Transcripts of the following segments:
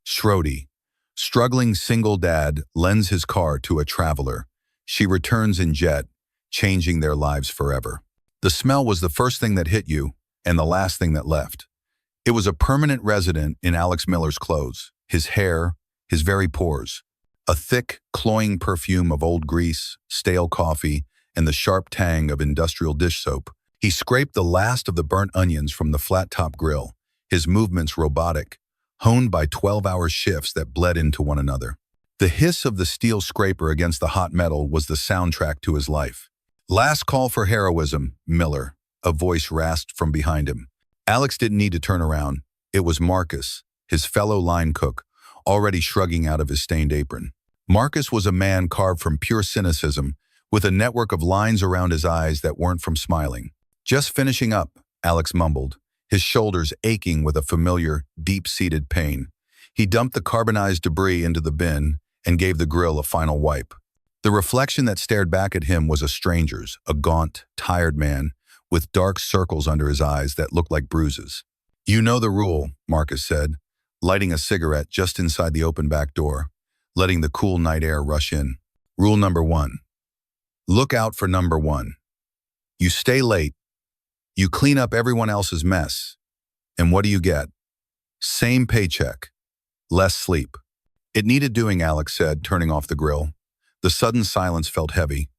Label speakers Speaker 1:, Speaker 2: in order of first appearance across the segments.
Speaker 1: Schrody, struggling single dad, lends his car to a traveler. She returns in jet, changing their lives forever. The smell was the first thing that hit you and the last thing that left. It was a permanent resident in Alex Miller's clothes, his hair, his very pores. A thick, cloying perfume of old grease, stale coffee, and the sharp tang of industrial dish soap. He scraped the last of the burnt onions from the flat-top grill, his movements robotic, honed by 12-hour shifts that bled into one another. The hiss of the steel scraper against the hot metal was the soundtrack to his life. "Last call for heroism, Miller," a voice rasped from behind him. Alex didn't need to turn around. It was Marcus, his fellow line cook, already shrugging out of his stained apron. Marcus was a man carved from pure cynicism, with a network of lines around his eyes that weren't from smiling. "Just finishing up," Alex mumbled, his shoulders aching with a familiar, deep-seated pain. He dumped the carbonized debris into the bin and gave the grill a final wipe. The reflection that stared back at him was a stranger's, a gaunt, tired man with dark circles under his eyes that looked like bruises. "You know the rule," Marcus said, lighting a cigarette just inside the open back door, letting the cool night air rush in. "Rule number 1. Look out for number 1. You stay late. You clean up everyone else's mess. And what do you get? Same paycheck. Less sleep." "It needed doing," Alex said, turning off the grill. The sudden silence felt heavy.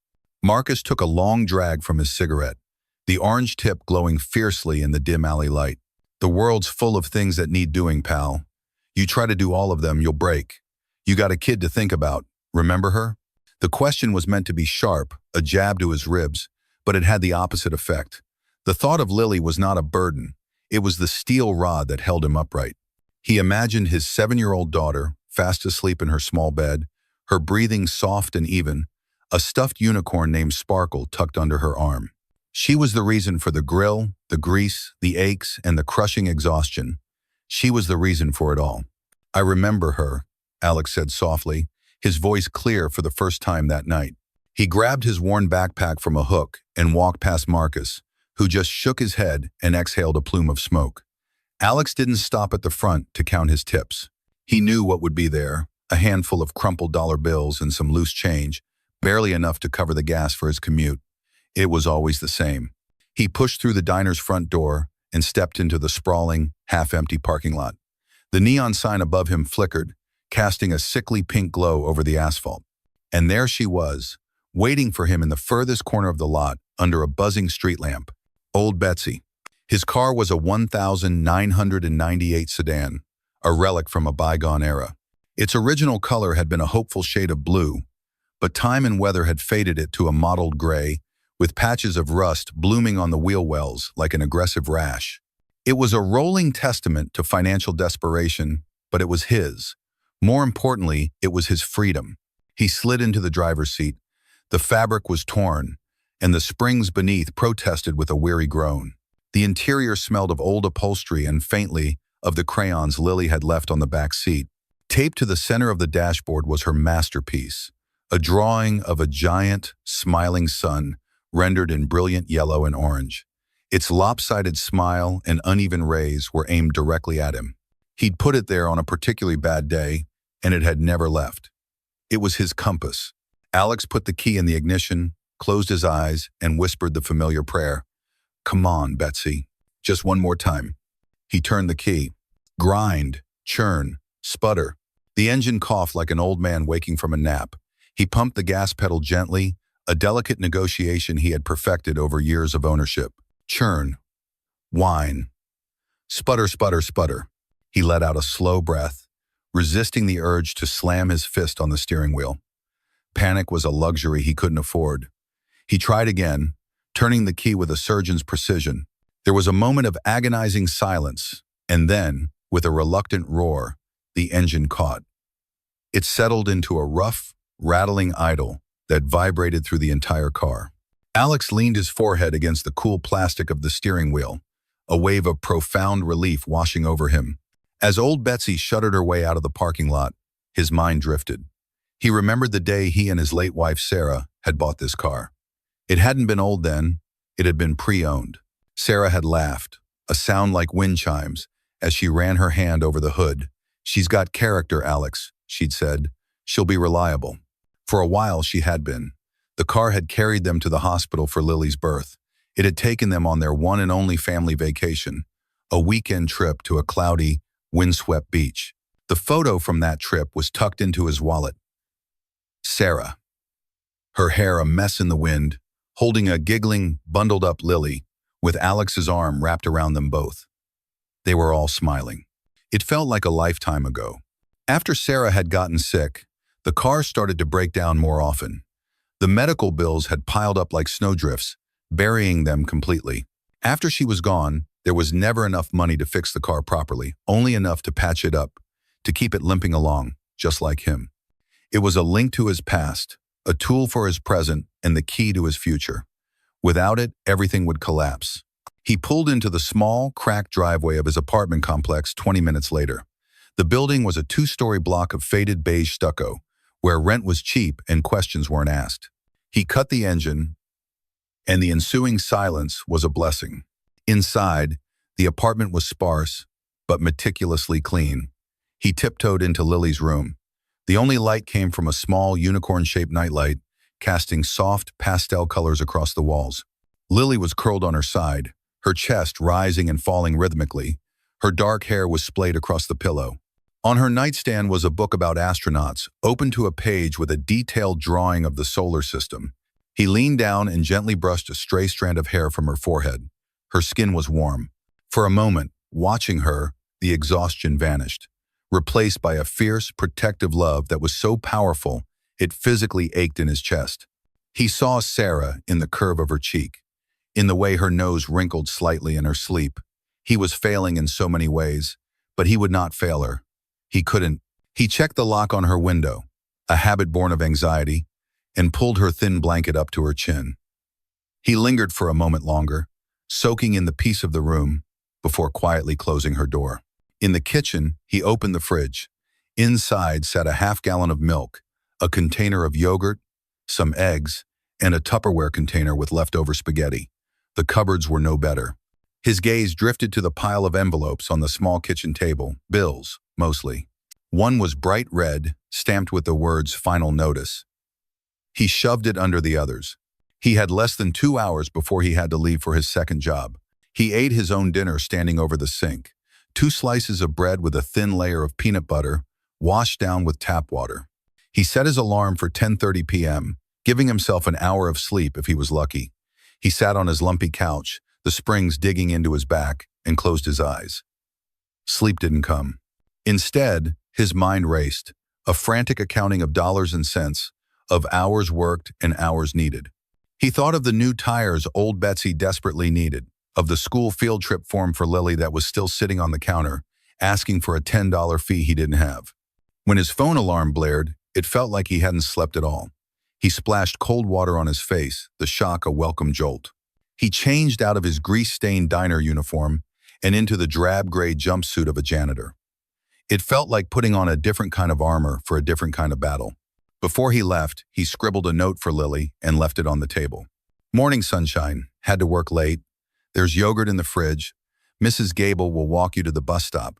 Speaker 1: Marcus took a long drag from his cigarette, the orange tip glowing fiercely in the dim alley light. "The world's full of things that need doing, pal. You try to do all of them, you'll break. You got a kid to think about. Remember her?" The question was meant to be sharp, a jab to his ribs, but it had the opposite effect. The thought of Lily was not a burden. It was the steel rod that held him upright. He imagined his 7-year-old daughter, fast asleep in her small bed, her breathing soft and even, a stuffed unicorn named Sparkle tucked under her arm. She was the reason for the grill, the grease, the aches, and the crushing exhaustion. She was the reason for it all. "I remember her," Alex said softly, his voice clear for the first time that night. He grabbed his worn backpack from a hook and walked past Marcus, who just shook his head and exhaled a plume of smoke. Alex didn't stop at the front to count his tips. He knew what would be there, a handful of crumpled dollar bills and some loose change, barely enough to cover the gas for his commute. It was always the same. He pushed through the diner's front door and stepped into the sprawling, half-empty parking lot. The neon sign above him flickered, casting a sickly pink glow over the asphalt. And there she was, waiting for him in the furthest corner of the lot under a buzzing street lamp. Old Betsy. His car was a 1998 sedan, a relic from a bygone era. Its original color had been a hopeful shade of blue, but time and weather had faded it to a mottled gray, with patches of rust blooming on the wheel wells like an aggressive rash. It was a rolling testament to financial desperation, but it was his. More importantly, it was his freedom. He slid into the driver's seat. The fabric was torn, and the springs beneath protested with a weary groan. The interior smelled of old upholstery and faintly of the crayons Lily had left on the back seat. Taped to the center of the dashboard was her masterpiece, a drawing of a giant, smiling sun rendered in brilliant yellow and orange. Its lopsided smile and uneven rays were aimed directly at him. He'd put it there on a particularly bad day, and it had never left. It was his compass. Alex put the key in the ignition, closed his eyes, and whispered the familiar prayer. "Come on, Betsy. Just one more time." He turned the key. Grind, churn, sputter. The engine coughed like an old man waking from a nap. He pumped the gas pedal gently, a delicate negotiation he had perfected over years of ownership. Churn. Whine. Sputter, sputter, sputter. He let out a slow breath, resisting the urge to slam his fist on the steering wheel. Panic was a luxury he couldn't afford. He tried again, turning the key with a surgeon's precision. There was a moment of agonizing silence, and then, with a reluctant roar, the engine caught. It settled into a rough, rattling idle that vibrated through the entire car. Alex leaned his forehead against the cool plastic of the steering wheel, a wave of profound relief washing over him. As old Betsy shuddered her way out of the parking lot, his mind drifted. He remembered the day he and his late wife Sarah had bought this car. It hadn't been old then, it had been pre-owned. Sarah had laughed, a sound like wind chimes, as she ran her hand over the hood, "She's got character, Alex," she'd said. "She'll be reliable." For a while, she had been. The car had carried them to the hospital for Lily's birth. It had taken them on their one and only family vacation, a weekend trip to a cloudy, windswept beach. The photo from that trip was tucked into his wallet. Sarah, her hair a mess in the wind, holding a giggling, bundled-up Lily, with Alex's arm wrapped around them both. They were all smiling. It felt like a lifetime ago. After Sarah had gotten sick, the car started to break down more often. The medical bills had piled up like snowdrifts, burying them completely. After she was gone, there was never enough money to fix the car properly, only enough to patch it up, to keep it limping along, just like him. It was a link to his past, a tool for his present, and the key to his future. Without it, everything would collapse. He pulled into the small, cracked driveway of his apartment complex 20 minutes later. The building was a two-story block of faded beige stucco, where rent was cheap and questions weren't asked. He cut the engine, and the ensuing silence was a blessing. Inside, the apartment was sparse, but meticulously clean. He tiptoed into Lily's room. The only light came from a small, unicorn-shaped nightlight, casting soft, pastel colors across the walls. Lily was curled on her side, her chest rising and falling rhythmically. Her dark hair was splayed across the pillow. On her nightstand was a book about astronauts, open to a page with a detailed drawing of the solar system. He leaned down and gently brushed a stray strand of hair from her forehead. Her skin was warm. For a moment, watching her, the exhaustion vanished, replaced by a fierce, protective love that was so powerful it physically ached in his chest. He saw Sarah in the curve of her cheek, in the way her nose wrinkled slightly in her sleep. He was failing in so many ways, but he would not fail her. He couldn't. He checked the lock on her window, a habit born of anxiety, and pulled her thin blanket up to her chin. He lingered for a moment longer, soaking in the peace of the room, before quietly closing her door. In the kitchen, he opened the fridge. Inside sat a half-gallon of milk, a container of yogurt, some eggs, and a Tupperware container with leftover spaghetti. The cupboards were no better. His gaze drifted to the pile of envelopes on the small kitchen table, bills, mostly. One was bright red, stamped with the words "Final Notice." He shoved it under the others. He had less than 2 hours before he had to leave for his second job. He ate his own dinner standing over the sink. 2 slices of bread with a thin layer of peanut butter, washed down with tap water. He set his alarm for 10:30 p.m., giving himself an hour of sleep if he was lucky. He sat on his lumpy couch, the springs digging into his back, and closed his eyes. Sleep didn't come. Instead, his mind raced, a frantic accounting of dollars and cents, of hours worked and hours needed. He thought of the new tires old Betsy desperately needed, of the school field trip form for Lily that was still sitting on the counter, asking for a $10 fee he didn't have. When his phone alarm blared, it felt like he hadn't slept at all. He splashed cold water on his face, the shock a welcome jolt. He changed out of his grease-stained diner uniform and into the drab gray jumpsuit of a janitor. It felt like putting on a different kind of armor for a different kind of battle. Before he left, he scribbled a note for Lily and left it on the table. "Morning, sunshine. Had to work late. There's yogurt in the fridge. Mrs. Gable will walk you to the bus stop.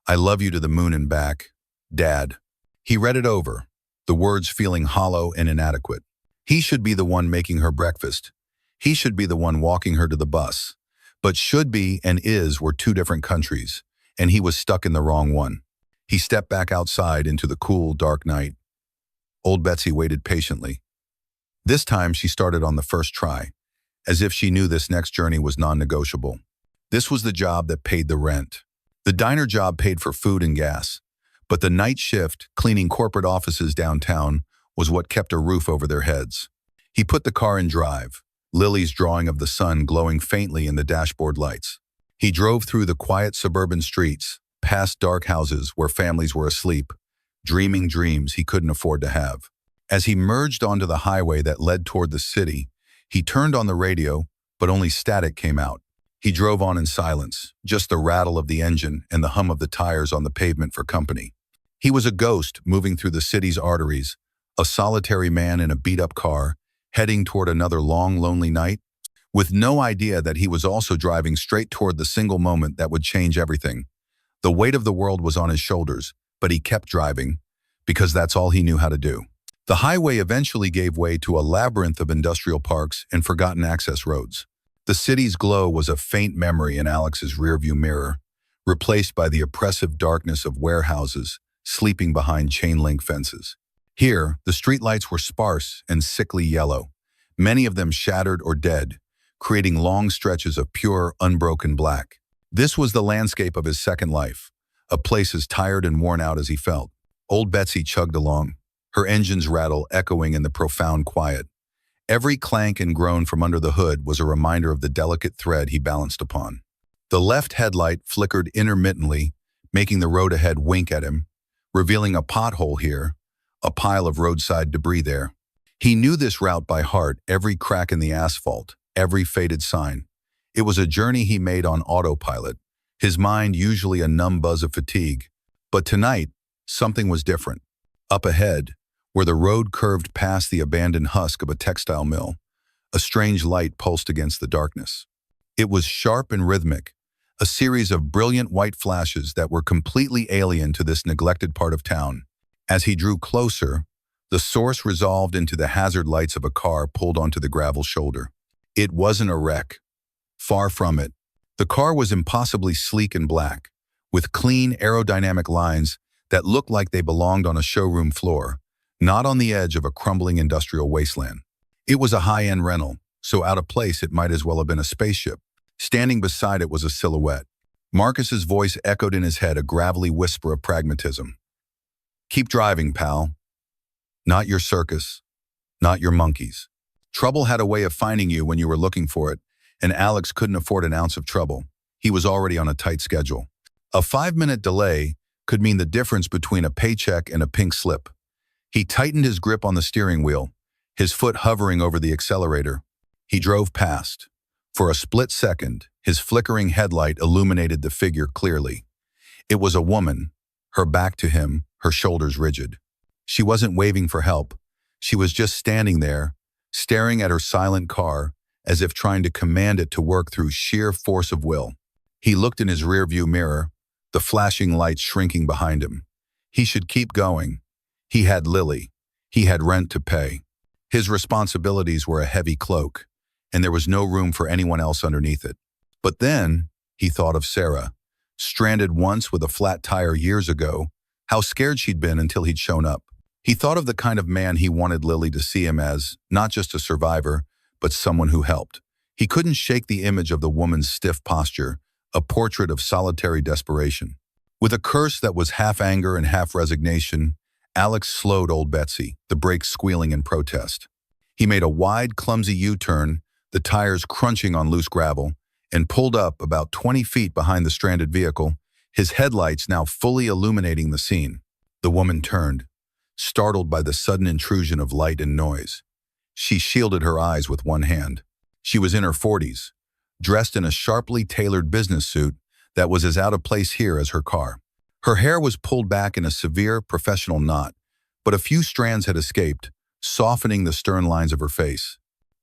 Speaker 1: I love you to the moon and back. Dad." He read it over, the words feeling hollow and inadequate. He should be the one making her breakfast. He should be the one walking her to the bus. But should be and is were 2 different countries, and he was stuck in the wrong one. He stepped back outside into the cool, dark night. Old Betsy waited patiently. This time she started on the first try, as if she knew this next journey was non-negotiable. This was the job that paid the rent. The diner job paid for food and gas, but the night shift, cleaning corporate offices downtown, was what kept a roof over their heads. He put the car in drive, Lily's drawing of the sun glowing faintly in the dashboard lights. He drove through the quiet suburban streets, past dark houses where families were asleep, dreaming dreams he couldn't afford to have. As he merged onto the highway that led toward the city, he turned on the radio, but only static came out. He drove on in silence, just the rattle of the engine and the hum of the tires on the pavement for company. He was a ghost moving through the city's arteries, a solitary man in a beat-up car, heading toward another long, lonely night, with no idea that he was also driving straight toward the single moment that would change everything. The weight of the world was on his shoulders, but he kept driving because that's all he knew how to do. The highway eventually gave way to a labyrinth of industrial parks and forgotten access roads. The city's glow was a faint memory in Alex's rearview mirror, replaced by the oppressive darkness of warehouses sleeping behind chain-link fences. Here, the streetlights were sparse and sickly yellow, many of them shattered or dead, creating long stretches of pure, unbroken black. This was the landscape of his second life, a place as tired and worn out as he felt. Old Betsy chugged along, her engine's rattle echoing in the profound quiet. Every clank and groan from under the hood was a reminder of the delicate thread he balanced upon. The left headlight flickered intermittently, making the road ahead wink at him, revealing a pothole here, a pile of roadside debris there. He knew this route by heart, every crack in the asphalt, every faded sign. It was a journey he made on autopilot, his mind usually a numb buzz of fatigue. But tonight, something was different. Up ahead, where the road curved past the abandoned husk of a textile mill, a strange light pulsed against the darkness. It was sharp and rhythmic, a series of brilliant white flashes that were completely alien to this neglected part of town. As he drew closer, the source resolved into the hazard lights of a car pulled onto the gravel shoulder. It wasn't a wreck. Far from it. The car was impossibly sleek and black, with clean aerodynamic lines that looked like they belonged on a showroom floor, not on the edge of a crumbling industrial wasteland. It was a high-end rental, so out of place it might as well have been a spaceship. Standing beside it was a silhouette. Marcus's voice echoed in his head, a gravelly whisper of pragmatism. "Keep driving, pal. Not your circus. Not your monkeys. Trouble had a way of finding you when you were looking for it, and Alex couldn't afford an ounce of trouble. He was already on a tight schedule. A 5-minute delay could mean the difference between a paycheck and a pink slip. He tightened his grip on the steering wheel, his foot hovering over the accelerator. He drove past. For a split second, his flickering headlight illuminated the figure clearly. It was a woman, her back to him, her shoulders rigid. She wasn't waving for help. She was just standing there, staring at her silent car, as if trying to command it to work through sheer force of will. He looked in his rearview mirror, the flashing lights shrinking behind him. He should keep going. He had Lily. He had rent to pay. His responsibilities were a heavy cloak, and there was no room for anyone else underneath it. But then, he thought of Sarah, stranded once with a flat tire years ago, how scared she'd been until he'd shown up. He thought of the kind of man he wanted Lily to see him as, not just a survivor, but someone who helped. He couldn't shake the image of the woman's stiff posture, a portrait of solitary desperation. With a curse that was half anger and half resignation, Alex slowed old Betsy, the brakes squealing in protest. He made a wide, clumsy U-turn, the tires crunching on loose gravel, and pulled up about 20 feet behind the stranded vehicle, his headlights now fully illuminating the scene. The woman turned, startled by the sudden intrusion of light and noise. She shielded her eyes with one hand. She was in her 40s, dressed in a sharply tailored business suit that was as out of place here as her car. Her hair was pulled back in a severe, professional knot, but a few strands had escaped, softening the stern lines of her face.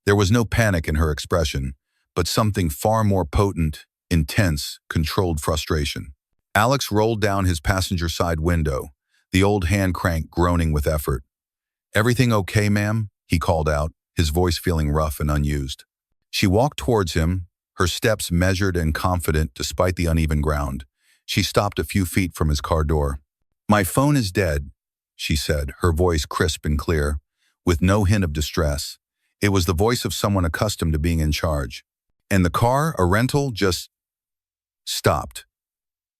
Speaker 1: There was no panic in her expression, but something far more potent, intense, controlled frustration. Alex rolled down his passenger side window, the old hand crank groaning with effort. "Everything okay, ma'am?" he called out, his voice feeling rough and unused. She walked towards him, her steps measured and confident despite the uneven ground. She stopped a few feet from his car door. "My phone is dead," she said, her voice crisp and clear, with no hint of distress. It was the voice of someone accustomed to being in charge. "And the car, a rental, just stopped.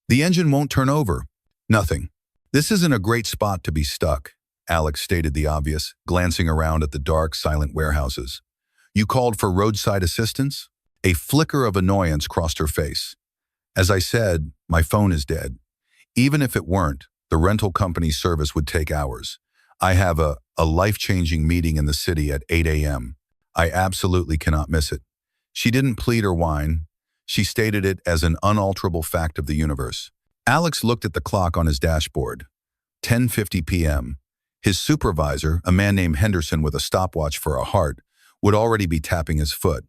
Speaker 1: The engine won't turn over. Nothing." "This isn't a great spot to be stuck," Alex stated the obvious, glancing around at the dark, silent warehouses. "You called for roadside assistance?" A flicker of annoyance crossed her face. "As I said, my phone is dead. Even if it weren't, the rental company's service would take hours. I have a life-changing meeting in the city at 8 a.m. I absolutely cannot miss it." She didn't plead or whine. She stated it as an unalterable fact of the universe. Alex looked at the clock on his dashboard. 10:50 p.m. His supervisor, a man named Henderson with a stopwatch for a heart, would already be tapping his foot.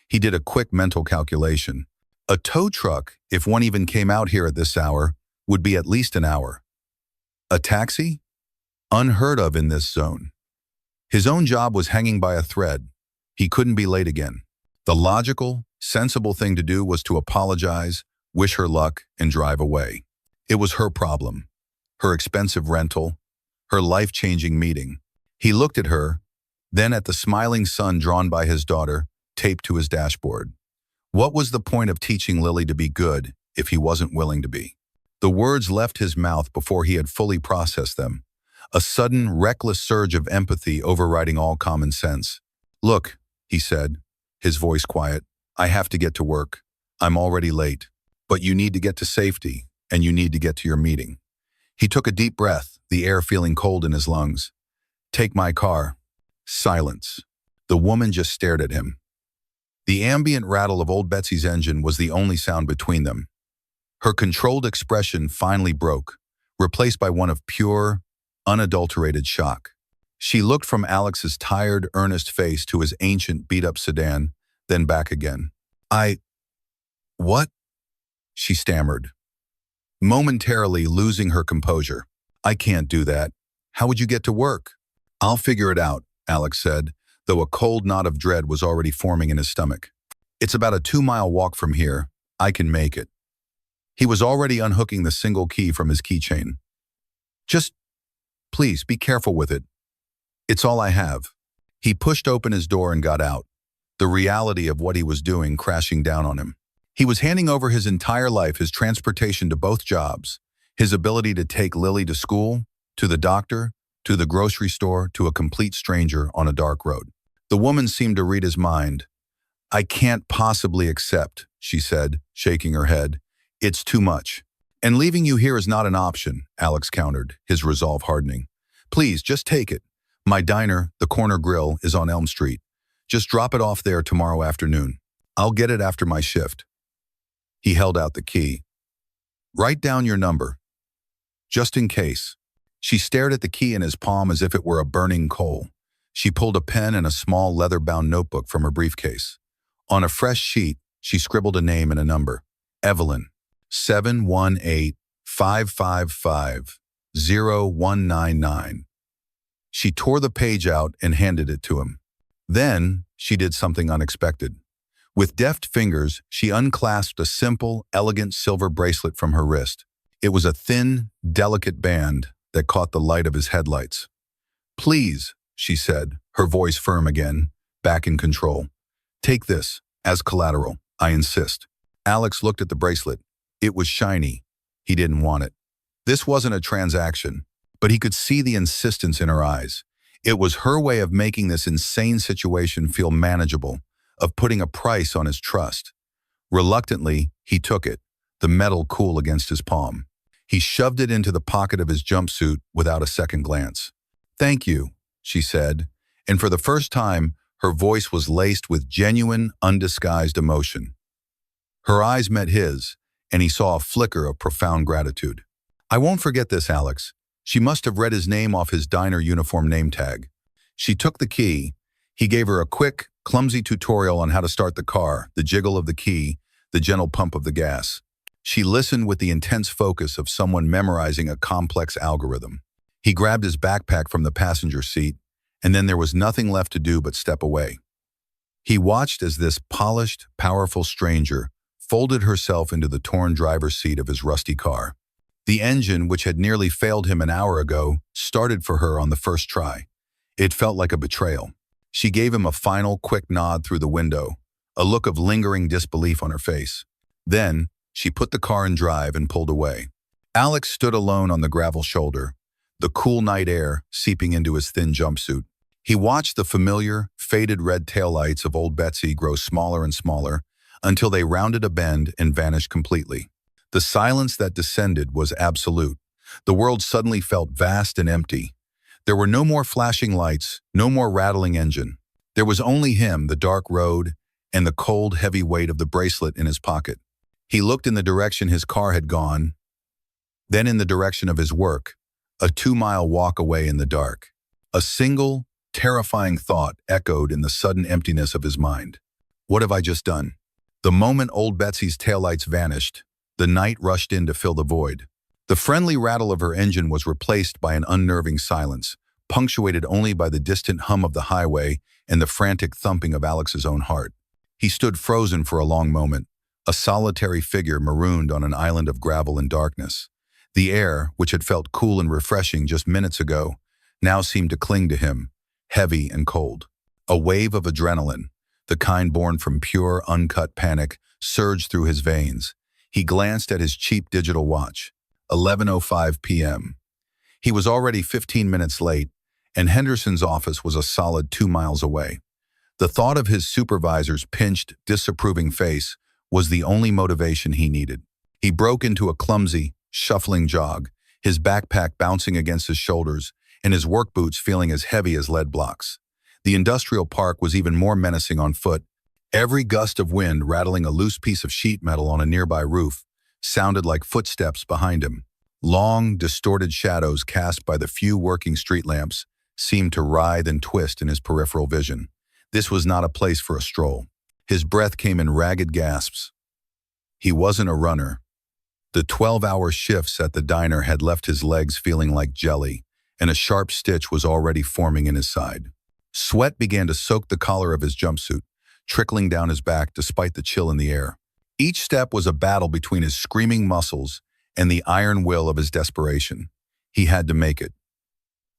Speaker 1: He did a quick mental calculation. A tow truck, if one even came out here at this hour, would be at least an hour. A taxi? Unheard of in this zone. His own job was hanging by a thread. He couldn't be late again. The logical, sensible thing to do was to apologize, wish her luck, and drive away. It was her problem, her expensive rental, her life-changing meeting. He looked at her, then at the smiling son drawn by his daughter, taped to his dashboard. What was the point of teaching Lily to be good if he wasn't willing to be? The words left his mouth before he had fully processed them, a sudden, reckless surge of empathy overriding all common sense. "Look," he said, his voice quiet, "I have to get to work. I'm already late. But you need to get to safety, and you need to get to your meeting." He took a deep breath, the air feeling cold in his lungs. "Take my car." Silence. The woman just stared at him. The ambient rattle of old Betsy's engine was the only sound between them. Her controlled expression finally broke, replaced by one of pure, unadulterated shock. She looked from Alex's tired, earnest face to his ancient, beat-up sedan, then back again. What?" she stammered, momentarily losing her composure. "I can't do that. How would you get to work?" "I'll figure it out," Alex said, though a cold knot of dread was already forming in his stomach. "It's about a 2-mile walk from here. I can make it." He was already unhooking the single key from his keychain. "Just, please, be careful with it. It's all I have." He pushed open his door and got out, the reality of what he was doing crashing down on him. He was handing over his entire life, his transportation to both jobs, his ability to take Lily to school, to the doctor, to the grocery store, to a complete stranger on a dark road. The woman seemed to read his mind. "I can't possibly accept," she said, shaking her head. "It's too much." "And leaving you here is not an option," Alex countered, his resolve hardening. "Please, just take it. My diner, the Corner Grill, is on Elm Street. Just drop it off there tomorrow afternoon. I'll get it after my shift." He held out the key. "Write down your number, just in case." She stared at the key in his palm as if it were a burning coal. She pulled a pen and a small leather-bound notebook from her briefcase. On a fresh sheet, she scribbled a name and a number. Evelyn, 718-555-0199. She tore the page out and handed it to him. Then, she did something unexpected. With deft fingers, she unclasped a simple, elegant silver bracelet from her wrist. It was a thin, delicate band that caught the light of his headlights. "Please," she said, her voice firm again, back in control. "Take this, as collateral, I insist." Alex looked at the bracelet. It was shiny. He didn't want it. This wasn't a transaction, but he could see the insistence in her eyes. It was her way of making this insane situation feel manageable, of putting a price on his trust. Reluctantly, he took it, the metal cool against his palm. He shoved it into the pocket of his jumpsuit without a second glance. "Thank you," she said, and for the first time, her voice was laced with genuine, undisguised emotion. Her eyes met his, and he saw a flicker of profound gratitude. "I won't forget this, Alex." She must have read his name off his diner uniform name tag. She took the key. He gave her a quick, clumsy tutorial on how to start the car, the jiggle of the key, the gentle pump of the gas. She listened with the intense focus of someone memorizing a complex algorithm. He grabbed his backpack from the passenger seat, and then there was nothing left to do but step away. He watched as this polished, powerful stranger folded herself into the torn driver's seat of his rusty car. The engine, which had nearly failed him an hour ago, started for her on the first try. It felt like a betrayal. She gave him a final, quick nod through the window, a look of lingering disbelief on her face. Then, she put the car in drive and pulled away. Alex stood alone on the gravel shoulder, the cool night air seeping into his thin jumpsuit. He watched the familiar, faded red taillights of old Betsy grow smaller and smaller until they rounded a bend and vanished completely. The silence that descended was absolute. The world suddenly felt vast and empty. There were no more flashing lights, no more rattling engine. There was only him, the dark road, and the cold, heavy weight of the bracelet in his pocket. He looked in the direction his car had gone, then in the direction of his work, a 2-mile walk away in the dark. A single, terrifying thought echoed in the sudden emptiness of his mind. What have I just done? The moment old Betsy's taillights vanished, the night rushed in to fill the void. The friendly rattle of her engine was replaced by an unnerving silence, punctuated only by the distant hum of the highway and the frantic thumping of Alex's own heart. He stood frozen for a long moment, a solitary figure marooned on an island of gravel and darkness. The air, which had felt cool and refreshing just minutes ago, now seemed to cling to him, heavy and cold. A wave of adrenaline, the kind born from pure, uncut panic, surged through his veins. He glanced at his cheap digital watch. 11:05 p.m. He was already 15 minutes late, and Henderson's office was a solid 2 miles away. The thought of his supervisor's pinched, disapproving face was the only motivation he needed. He broke into a clumsy, shuffling jog, his backpack bouncing against his shoulders and his work boots feeling as heavy as lead blocks. The industrial park was even more menacing on foot. Every gust of wind rattling a loose piece of sheet metal on a nearby roof sounded like footsteps behind him. Long, distorted shadows cast by the few working street lamps seemed to writhe and twist in his peripheral vision. This was not a place for a stroll. His breath came in ragged gasps. He wasn't a runner. The 12-hour shifts at the diner had left his legs feeling like jelly, and a sharp stitch was already forming in his side. Sweat began to soak the collar of his jumpsuit, trickling down his back despite the chill in the air. Each step was a battle between his screaming muscles and the iron will of his desperation. He had to make it.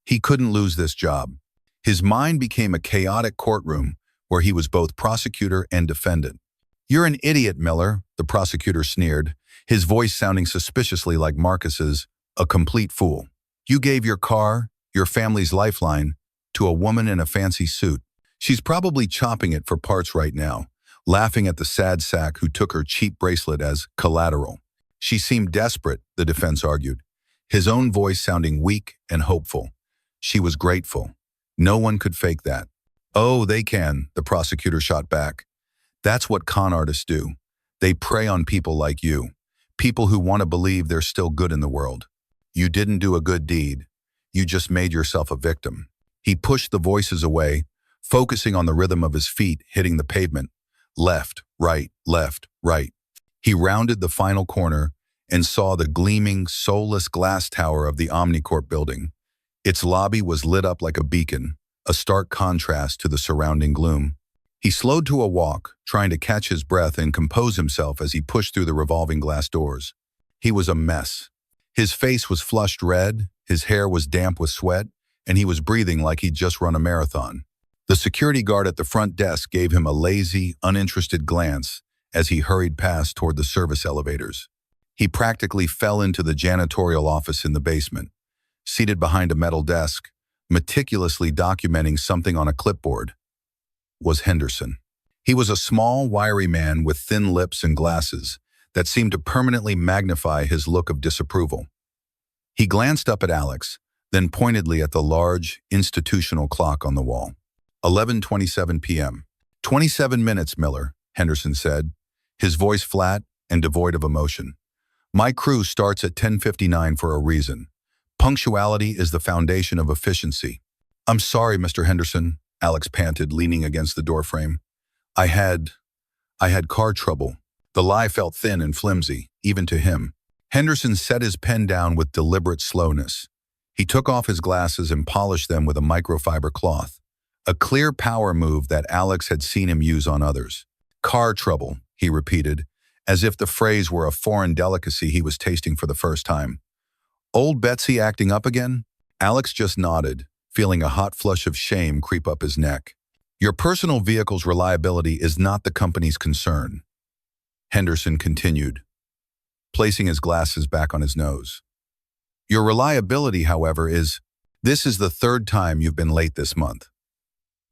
Speaker 1: He couldn't lose this job. His mind became a chaotic courtroom where he was both prosecutor and defendant. "You're an idiot, Miller," the prosecutor sneered, his voice sounding suspiciously like Marcus's, "a complete fool. You gave your car, your family's lifeline, to a woman in a fancy suit. She's probably chopping it for parts right now, laughing at the sad sack who took her cheap bracelet as collateral. She seemed desperate," the defense argued, his own voice sounding weak and hopeful. "She was grateful. No one could fake that." "Oh, they can," the prosecutor shot back. "That's what con artists do. They prey on people like you, people who want to believe there's still good in the world. You didn't do a good deed. You just made yourself a victim." He pushed the voices away, focusing on the rhythm of his feet hitting the pavement. Left, right, left, right. He rounded the final corner and saw the gleaming, soulless glass tower of the Omnicorp building. Its lobby was lit up like a beacon, a stark contrast to the surrounding gloom. He slowed to a walk, trying to catch his breath and compose himself as he pushed through the revolving glass doors. He was a mess. His face was flushed red, his hair was damp with sweat, and he was breathing like he'd just run a marathon. The security guard at the front desk gave him a lazy, uninterested glance as he hurried past toward the service elevators. He practically fell into the janitorial office in the basement. Seated behind a metal desk, meticulously documenting something on a clipboard, was Henderson. He was a small, wiry man with thin lips and glasses that seemed to permanently magnify his look of disapproval. He glanced up at Alex, then pointedly at the large, institutional clock on the wall. 11:27 p.m. 27 minutes, Miller, Henderson said, his voice flat and devoid of emotion. "My crew starts at 10:59 for a reason. Punctuality is the foundation of efficiency." "I'm sorry, Mr. Henderson," Alex panted, leaning against the doorframe. I had car trouble." The lie felt thin and flimsy, even to him. Henderson set his pen down with deliberate slowness. He took off his glasses and polished them with a microfiber cloth, a clear power move that Alex had seen him use on others. "Car trouble," he repeated, as if the phrase were a foreign delicacy he was tasting for the first time. "Old Betsy acting up again?" Alex just nodded, feeling a hot flush of shame creep up his neck. "Your personal vehicle's reliability is not the company's concern," Henderson continued, placing his glasses back on his nose. "Your reliability, however, is... This is the third time you've been late this month.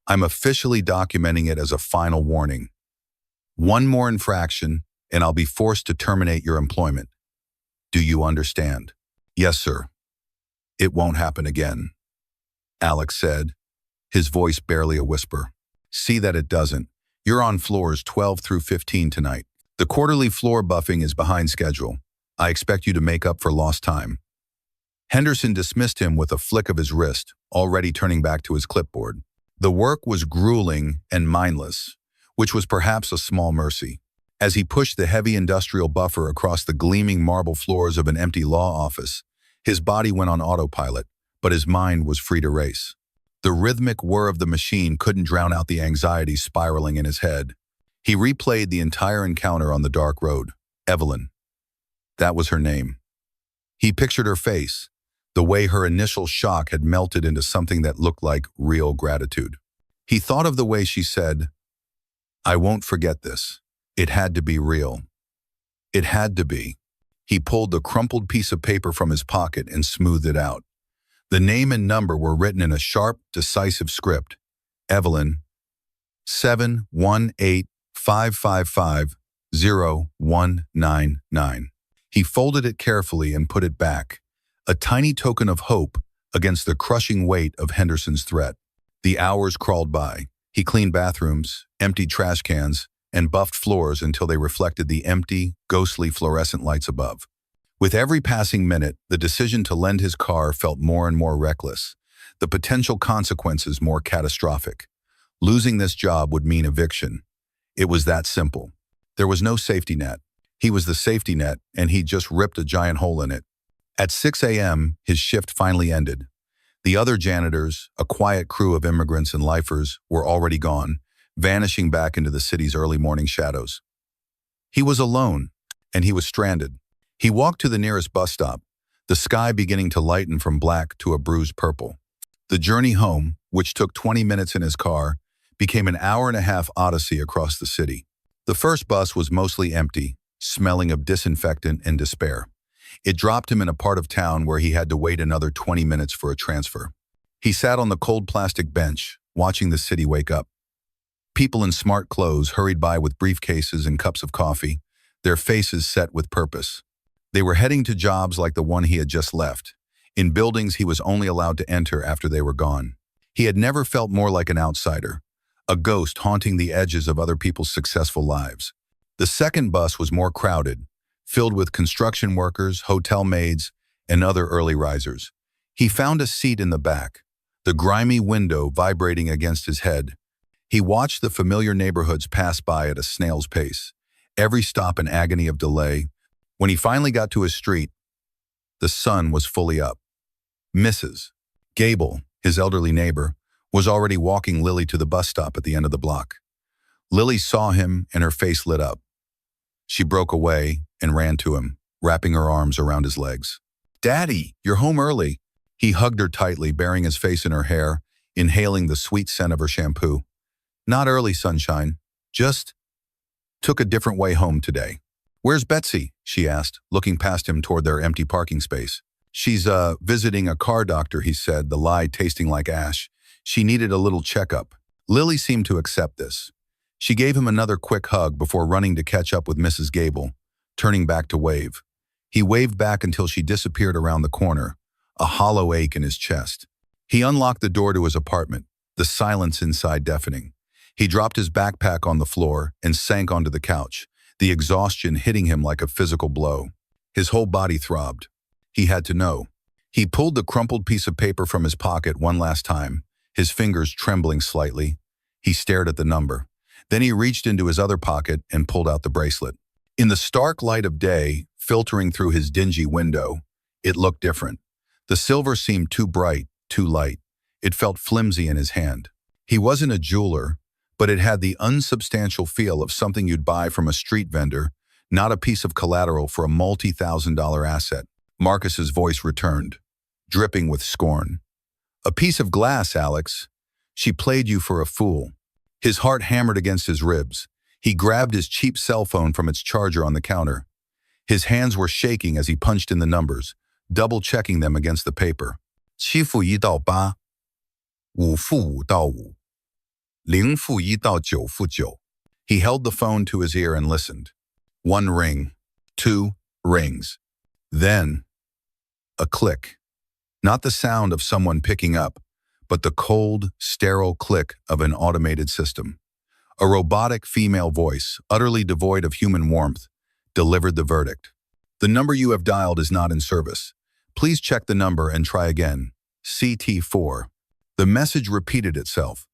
Speaker 1: I'm officially documenting it as a final warning. One more infraction, and I'll be forced to terminate your employment. Do you understand?" "Yes, sir." "It won't happen again," Alex said, his voice barely a whisper. "See that it doesn't. You're on floors 12 through 15 tonight. The quarterly floor buffing is behind schedule. I expect you to make up for lost time." Henderson dismissed him with a flick of his wrist, already turning back to his clipboard. The work was grueling and mindless, which was perhaps a small mercy. As he pushed the heavy industrial buffer across the gleaming marble floors of an empty law office, his body went on autopilot, but his mind was free to race. The rhythmic whir of the machine couldn't drown out the anxiety spiraling in his head. He replayed the entire encounter on the dark road. Evelyn. That was her name. He pictured her face, the way her initial shock had melted into something that looked like real gratitude. He thought of the way she said, "I won't forget this. It had to be real. It had to be." He pulled the crumpled piece of paper from his pocket and smoothed it out. The name and number were written in a sharp, decisive script. Evelyn, 718-555-0199. He folded it carefully and put it back, a tiny token of hope against the crushing weight of Henderson's threat. The hours crawled by. He cleaned bathrooms, emptied trash cans, and buffed floors until they reflected the empty, ghostly fluorescent lights above. With every passing minute, the decision to lend his car felt more and more reckless, the potential consequences more catastrophic. Losing this job would mean eviction. It was that simple. There was no safety net. He was the safety net, and he'd just ripped a giant hole in it. At 6 a.m., his shift finally ended. The other janitors, a quiet crew of immigrants and lifers, were already gone, vanishing back into the city's early morning shadows. He was alone, and he was stranded. He walked to the nearest bus stop, the sky beginning to lighten from black to a bruised purple. The journey home, which took 20 minutes in his car, became an hour-and-a-half odyssey across the city. The first bus was mostly empty, smelling of disinfectant and despair. It dropped him in a part of town where he had to wait another 20 minutes for a transfer. He sat on the cold plastic bench, watching the city wake up. People in smart clothes hurried by with briefcases and cups of coffee, their faces set with purpose. They were heading to jobs like the one he had just left, in buildings he was only allowed to enter after they were gone. He had never felt more like an outsider, a ghost haunting the edges of other people's successful lives. The second bus was more crowded, filled with construction workers, hotel maids, and other early risers. He found a seat in the back, the grimy window vibrating against his head. He watched the familiar neighborhoods pass by at a snail's pace, every stop an agony of delay. When he finally got to his street, the sun was fully up. Mrs. Gable, his elderly neighbor, was already walking Lily to the bus stop at the end of the block. Lily saw him and her face lit up. She broke away and ran to him, wrapping her arms around his legs. "Daddy, you're home early." He hugged her tightly, burying his face in her hair, inhaling the sweet scent of her shampoo. "Not early, sunshine. Just took a different way home today." "Where's Betsy?" she asked, looking past him toward their empty parking space. "She's, visiting a car doctor," he said, the lie tasting like ash. "She needed a little checkup." Lily seemed to accept this. She gave him another quick hug before running to catch up with Mrs. Gable, turning back to wave. He waved back until she disappeared around the corner, a hollow ache in his chest. He unlocked the door to his apartment, the silence inside deafening. He dropped his backpack on the floor and sank onto the couch, the exhaustion hitting him like a physical blow. His whole body throbbed. He had to know. He pulled the crumpled piece of paper from his pocket one last time, his fingers trembling slightly. He stared at the number. Then he reached into his other pocket and pulled out the bracelet. In the stark light of day, filtering through his dingy window, it looked different. The silver seemed too bright, too light. It felt flimsy in his hand. He wasn't a jeweler, but it had the unsubstantial feel of something you'd buy from a street vendor, not a piece of collateral for a multi-thousand-dollar asset. Marcus's voice returned, dripping with scorn. "A piece of glass, Alex. She played you for a fool." His heart hammered against his ribs. He grabbed his cheap cell phone from its charger on the counter. His hands were shaking as he punched in the numbers, double-checking them against the paper. 7-1到8 5-5到5 0-1到9-9. He held the phone to his ear and listened. 1 ring, 2 rings. Then, a click. Not the sound of someone picking up, but the cold, sterile click of an automated system. A robotic female voice, utterly devoid of human warmth, delivered the verdict. "The number you have dialed is not in service. Please check the number and try again. CT4. The message repeated itself.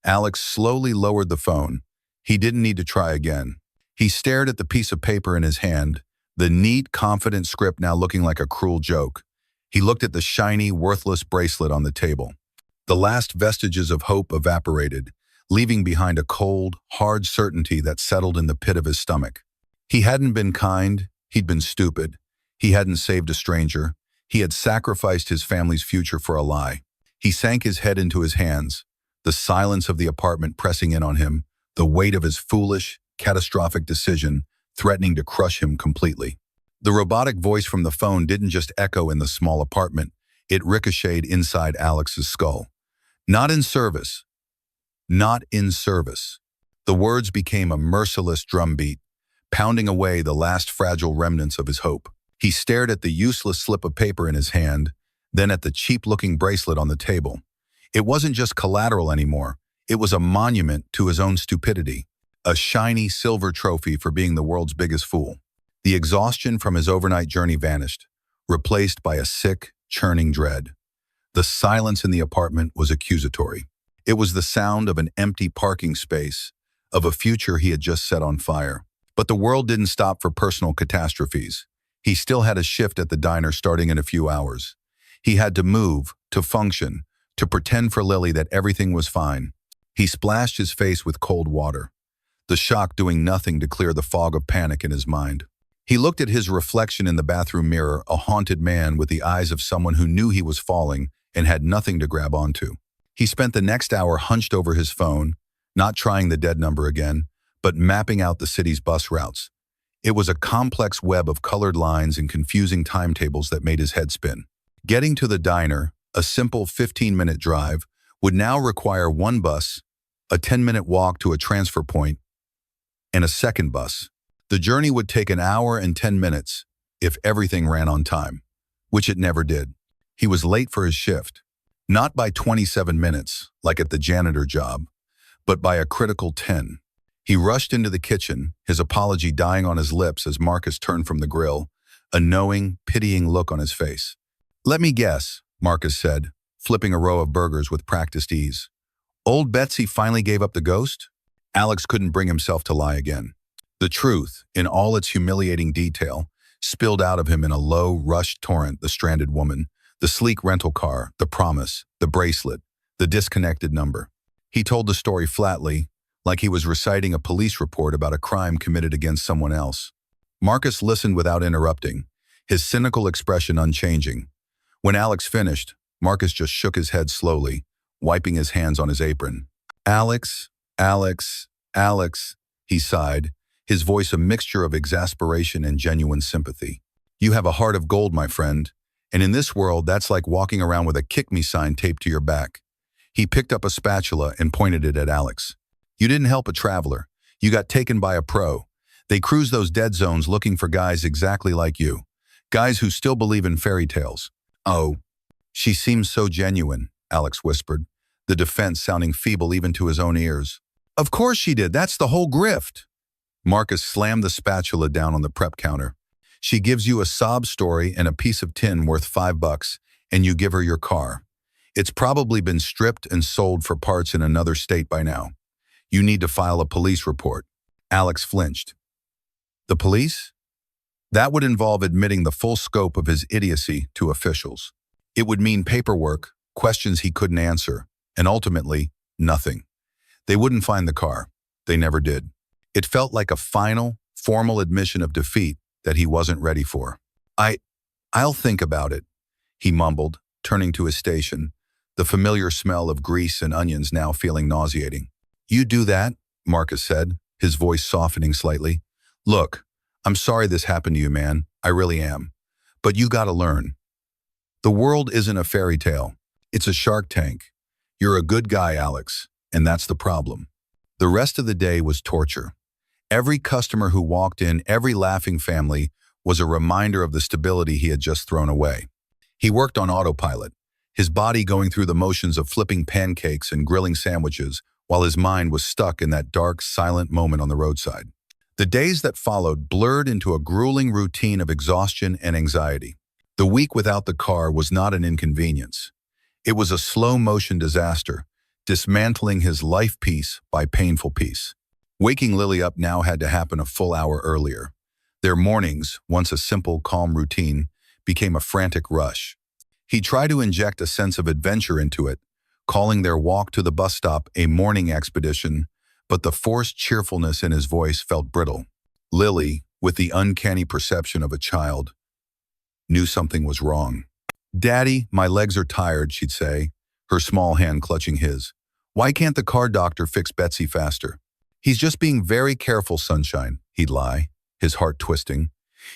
Speaker 1: Alex slowly lowered the phone. He didn't need to try again. He stared at the piece of paper in his hand, the neat, confident script now looking like a cruel joke. He looked at the shiny, worthless bracelet on the table. The last vestiges of hope evaporated, leaving behind a cold, hard certainty that settled in the pit of his stomach. He hadn't been kind, he'd been stupid. He hadn't saved a stranger. He had sacrificed his family's future for a lie. He sank his head into his hands, the silence of the apartment pressing in on him, the weight of his foolish, catastrophic decision threatening to crush him completely. The robotic voice from the phone didn't just echo in the small apartment, it ricocheted inside Alex's skull. Not in service. Not in service. The words became a merciless drumbeat, pounding away the last fragile remnants of his hope. He stared at the useless slip of paper in his hand, then at the cheap-looking bracelet on the table. It wasn't just collateral anymore. It was a monument to his own stupidity, a shiny silver trophy for being the world's biggest fool. The exhaustion from his overnight journey vanished, replaced by a sick, churning dread. The silence in the apartment was accusatory. It was the sound of an empty parking space, of a future he had just set on fire. But the world didn't stop for personal catastrophes. He still had a shift at the diner starting in a few hours. He had to move, to function, to pretend for Lily that everything was fine. He splashed his face with cold water, the shock doing nothing to clear the fog of panic in his mind. He looked at his reflection in the bathroom mirror, a haunted man with the eyes of someone who knew he was falling and had nothing to grab onto. He spent the next hour hunched over his phone, not trying the dead number again, but mapping out the city's bus routes. It was a complex web of colored lines and confusing timetables that made his head spin. Getting to the diner, a simple 15-minute drive, would now require one bus, a 10-minute walk to a transfer point, and a second bus. The journey would take an hour and 10 minutes if everything ran on time, which it never did. He was late for his shift, not by 27 minutes, like at the janitor job, but by a critical 10. He rushed into the kitchen, his apology dying on his lips as Marcus turned from the grill, a knowing, pitying look on his face. "Let me guess," Marcus said, flipping a row of burgers with practiced ease. "Old Betsy finally gave up the ghost?" Alex couldn't bring himself to lie again. The truth, in all its humiliating detail, spilled out of him in a low, rushed torrent: the stranded woman, the sleek rental car, the promise, the bracelet, the disconnected number. He told the story flatly, like he was reciting a police report about a crime committed against someone else. Marcus listened without interrupting, his cynical expression unchanging. When Alex finished, Marcus just shook his head slowly, wiping his hands on his apron. "Alex, Alex, Alex," he sighed, his voice a mixture of exasperation and genuine sympathy. "You have a heart of gold, my friend, and in this world that's like walking around with a kick me sign taped to your back." He picked up a spatula and pointed it at Alex. "You didn't help a traveler. You got taken by a pro. They cruise those dead zones looking for guys exactly like you. Guys who still believe in fairy tales." "Oh, she seems so genuine," Alex whispered, the defense sounding feeble even to his own ears. "Of course she did. That's the whole grift." Marcus slammed the spatula down on the prep counter. "She gives you a sob story and a piece of tin worth $5, and you give her your car. It's probably been stripped and sold for parts in another state by now. You need to file a police report." Alex flinched. "The police?" That would involve admitting the full scope of his idiocy to officials. It would mean paperwork, questions he couldn't answer, and ultimately, nothing. They wouldn't find the car. They never did. It felt like a final, formal admission of defeat that he wasn't ready for. I'll think about it," he mumbled, turning to his station, the familiar smell of grease and onions now feeling nauseating. "You do that," Marcus said, his voice softening slightly. "Look, I'm sorry this happened to you, man. I really am. But you gotta learn. The world isn't a fairy tale. It's a Shark Tank. You're a good guy, Alex, and that's the problem." The rest of the day was torture. Every customer who walked in, every laughing family, was a reminder of the stability he had just thrown away. He worked on autopilot, his body going through the motions of flipping pancakes and grilling sandwiches, while his mind was stuck in that dark, silent moment on the roadside. The days that followed blurred into a grueling routine of exhaustion and anxiety. The week without the car was not an inconvenience. It was a slow-motion disaster, dismantling his life piece by painful piece. Waking Lily up now had to happen a full hour earlier. Their mornings, once a simple, calm routine, became a frantic rush. He tried to inject a sense of adventure into it, calling their walk to the bus stop a morning expedition, but the forced cheerfulness in his voice felt brittle. Lily, with the uncanny perception of a child, knew something was wrong. "Daddy, my legs are tired," she'd say, her small hand clutching his. "Why can't the car doctor fix Betsy faster?" "He's just being very careful, sunshine," he'd lie, his heart twisting.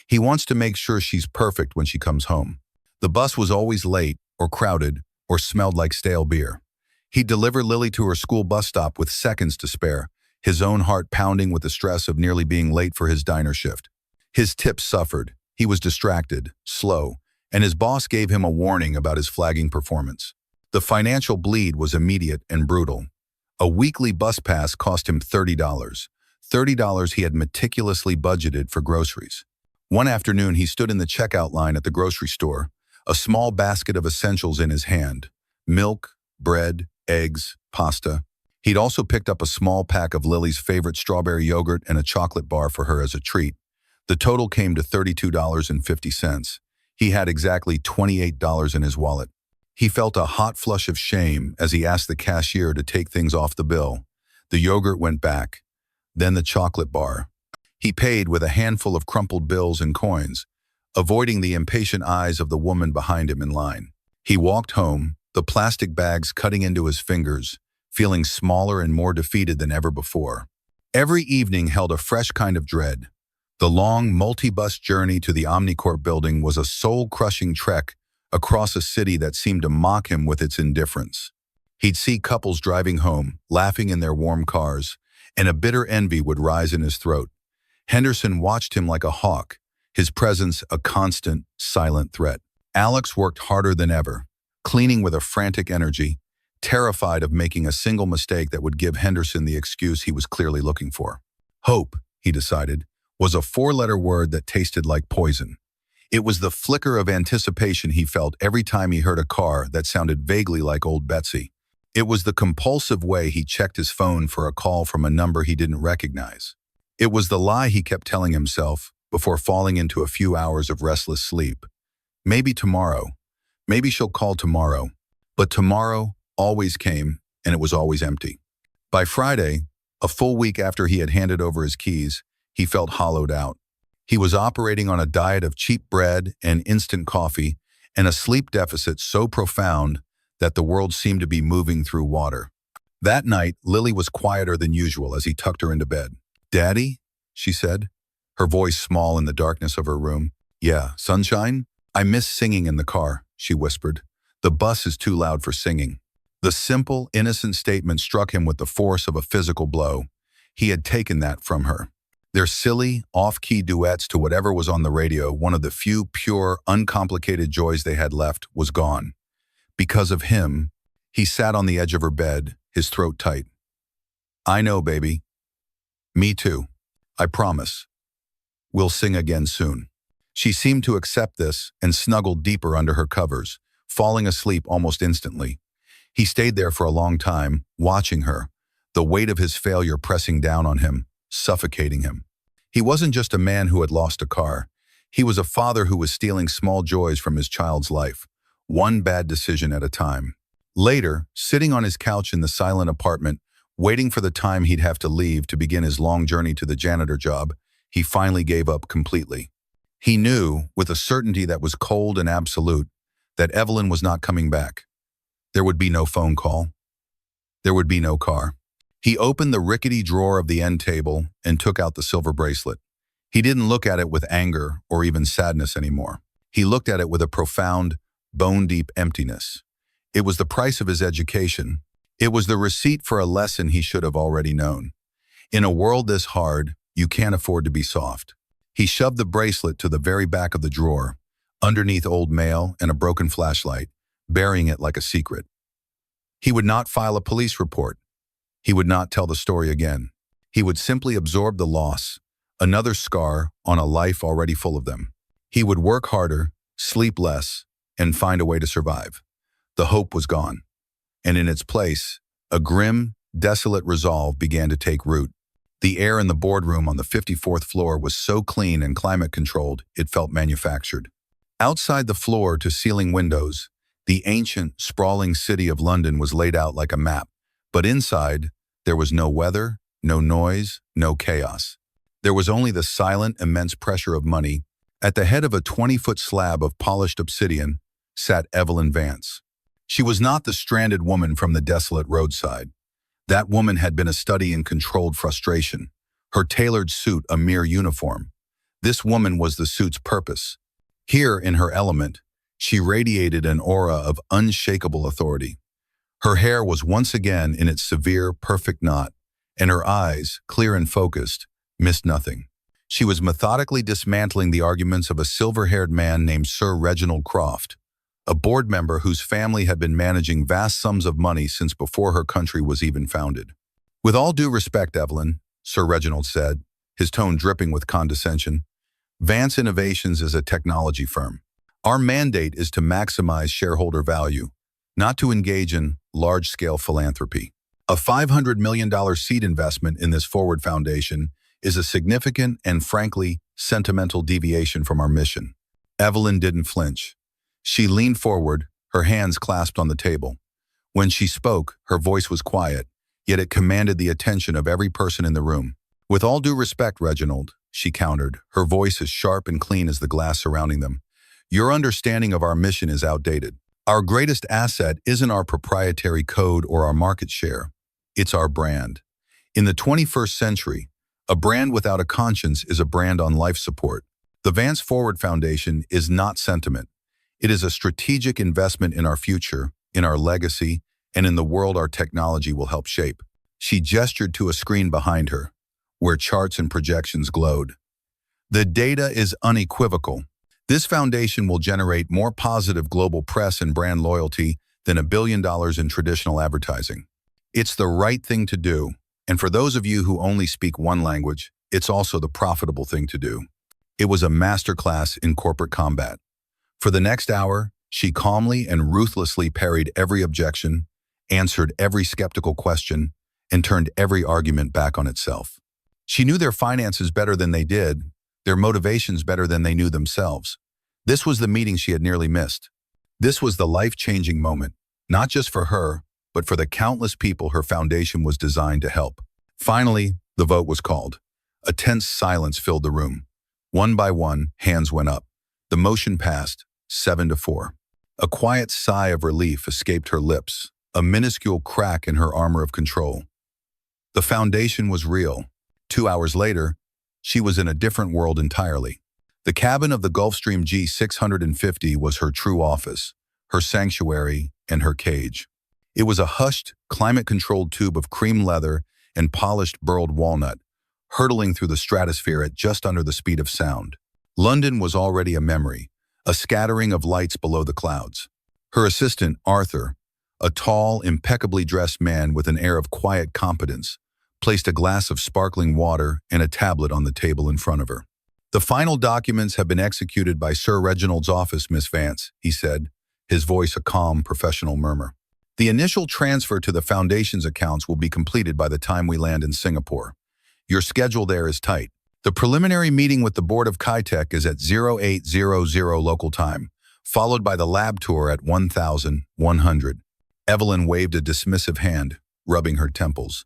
Speaker 1: "He wants to make sure she's perfect when she comes home." The bus was always late, or crowded, or smelled like stale beer. He'd deliver Lily to her school bus stop with seconds to spare, his own heart pounding with the stress of nearly being late for his diner shift. His tips suffered. He was distracted, slow, and his boss gave him a warning about his flagging performance. The financial bleed was immediate and brutal. A weekly bus pass cost him $30. $30 he had meticulously budgeted for groceries. One afternoon, he stood in the checkout line at the grocery store, a small basket of essentials in his hand: milk, bread, eggs, pasta. He'd also picked up a small pack of Lily's favorite strawberry yogurt and a chocolate bar for her as a treat. The total came to $32.50. He had exactly $28 in his wallet. He felt a hot flush of shame as he asked the cashier to take things off the bill. The yogurt went back, then the chocolate bar. He paid with a handful of crumpled bills and coins, avoiding the impatient eyes of the woman behind him in line. He walked home, the plastic bags cutting into his fingers, feeling smaller and more defeated than ever before. Every evening held a fresh kind of dread. The long, multi-bus journey to the Omnicorp building was a soul-crushing trek across a city that seemed to mock him with its indifference. He'd see couples driving home, laughing in their warm cars, and a bitter envy would rise in his throat. Henderson watched him like a hawk, his presence a constant, silent threat. Alex worked harder than ever, cleaning with a frantic energy, terrified of making a single mistake that would give Henderson the excuse he was clearly looking for. Hope, he decided, was a four-letter word that tasted like poison. It was the flicker of anticipation he felt every time he heard a car that sounded vaguely like old Betsy. It was the compulsive way he checked his phone for a call from a number he didn't recognize. It was the lie he kept telling himself before falling into a few hours of restless sleep. Maybe tomorrow. Maybe she'll call tomorrow. But tomorrow always came, and it was always empty. By Friday, a full week after he had handed over his keys, he felt hollowed out. He was operating on a diet of cheap bread and instant coffee and a sleep deficit so profound that the world seemed to be moving through water. That night, Lily was quieter than usual as he tucked her into bed. "Daddy?" she said, her voice small in the darkness of her room. "Yeah, sunshine? I miss singing in the car," she whispered. "The bus is too loud for singing." The simple, innocent statement struck him with the force of a physical blow. He had taken that from her. Their silly, off-key duets to whatever was on the radio, one of the few pure, uncomplicated joys they had left, was gone. Because of him, he sat on the edge of her bed, his throat tight. "I know, baby. Me too. I promise. We'll sing again soon." She seemed to accept this and snuggled deeper under her covers, falling asleep almost instantly. He stayed there for a long time, watching her, the weight of his failure pressing down on him, suffocating him. He wasn't just a man who had lost a car. He was a father who was stealing small joys from his child's life, one bad decision at a time. Later, sitting on his couch in the silent apartment, waiting for the time he'd have to leave to begin his long journey to the janitor job, he finally gave up completely. He knew, with a certainty that was cold and absolute, that Evelyn was not coming back. There would be no phone call. There would be no car. He opened the rickety drawer of the end table and took out the silver bracelet. He didn't look at it with anger or even sadness anymore. He looked at it with a profound, bone-deep emptiness. It was the price of his education. It was the receipt for a lesson he should have already known. In a world this hard, you can't afford to be soft. He shoved the bracelet to the very back of the drawer, underneath old mail and a broken flashlight, burying it like a secret. He would not file a police report. He would not tell the story again. He would simply absorb the loss, another scar on a life already full of them. He would work harder, sleep less, and find a way to survive. The hope was gone, and in its place, a grim, desolate resolve began to take root. The air in the boardroom on the 54th floor was so clean and climate-controlled, it felt manufactured. Outside the floor-to-ceiling windows, the ancient, sprawling city of London was laid out like a map, but inside, there was no weather, no noise, no chaos. There was only the silent, immense pressure of money. At the head of a 20-foot slab of polished obsidian sat Evelyn Vance. She was not the stranded woman from the desolate roadside. That woman had been a study in controlled frustration, her tailored suit a mere uniform. This woman was the suit's purpose. Here, in her element, she radiated an aura of unshakable authority. Her hair was once again in its severe, perfect knot, and her eyes, clear and focused, missed nothing. She was methodically dismantling the arguments of a silver-haired man named Sir Reginald Croft, a board member whose family had been managing vast sums of money since before her country was even founded. "With all due respect, Evelyn," Sir Reginald said, his tone dripping with condescension, "Vance Innovations is a technology firm. Our mandate is to maximize shareholder value, not to engage in large-scale philanthropy. A $500 million seed investment in this forward foundation is a significant and, frankly, sentimental deviation from our mission." Evelyn didn't flinch. She leaned forward, her hands clasped on the table. When she spoke, her voice was quiet, yet it commanded the attention of every person in the room. "With all due respect, Reginald," she countered, her voice as sharp and clean as the glass surrounding them, "your understanding of our mission is outdated. Our greatest asset isn't our proprietary code or our market share. It's our brand. In the 21st century, a brand without a conscience is a brand on life support. The Vance Forward Foundation is not sentiment. It is a strategic investment in our future, in our legacy, and in the world our technology will help shape." She gestured to a screen behind her, where charts and projections glowed. "The data is unequivocal. This foundation will generate more positive global press and brand loyalty than $1 billion in traditional advertising. It's the right thing to do, and for those of you who only speak one language, it's also the profitable thing to do." It was a masterclass in corporate combat. For the next hour, she calmly and ruthlessly parried every objection, answered every skeptical question, and turned every argument back on itself. She knew their finances better than they did, their motivations better than they knew themselves. This was the meeting she had nearly missed. This was the life-changing moment, not just for her, but for the countless people her foundation was designed to help. Finally, the vote was called. A tense silence filled the room. One by one, hands went up. The motion passed, 7-4. A quiet sigh of relief escaped her lips, a minuscule crack in her armor of control. The foundation was real. 2 hours later, she was in a different world entirely. The cabin of the Gulfstream G650 was her true office, her sanctuary, and her cage. It was a hushed, climate-controlled tube of cream leather and polished burled walnut, hurtling through the stratosphere at just under the speed of sound. London was already a memory, a scattering of lights below the clouds. Her assistant, Arthur, a tall, impeccably dressed man with an air of quiet competence, placed a glass of sparkling water and a tablet on the table in front of her. "The final documents have been executed by Sir Reginald's office, Miss Vance," he said, his voice a calm, professional murmur. "The initial transfer to the Foundation's accounts will be completed by the time we land in Singapore. Your schedule there is tight. The preliminary meeting with the Board of Kitech is at 0800 local time, followed by the lab tour at 1100. Evelyn waved a dismissive hand, rubbing her temples.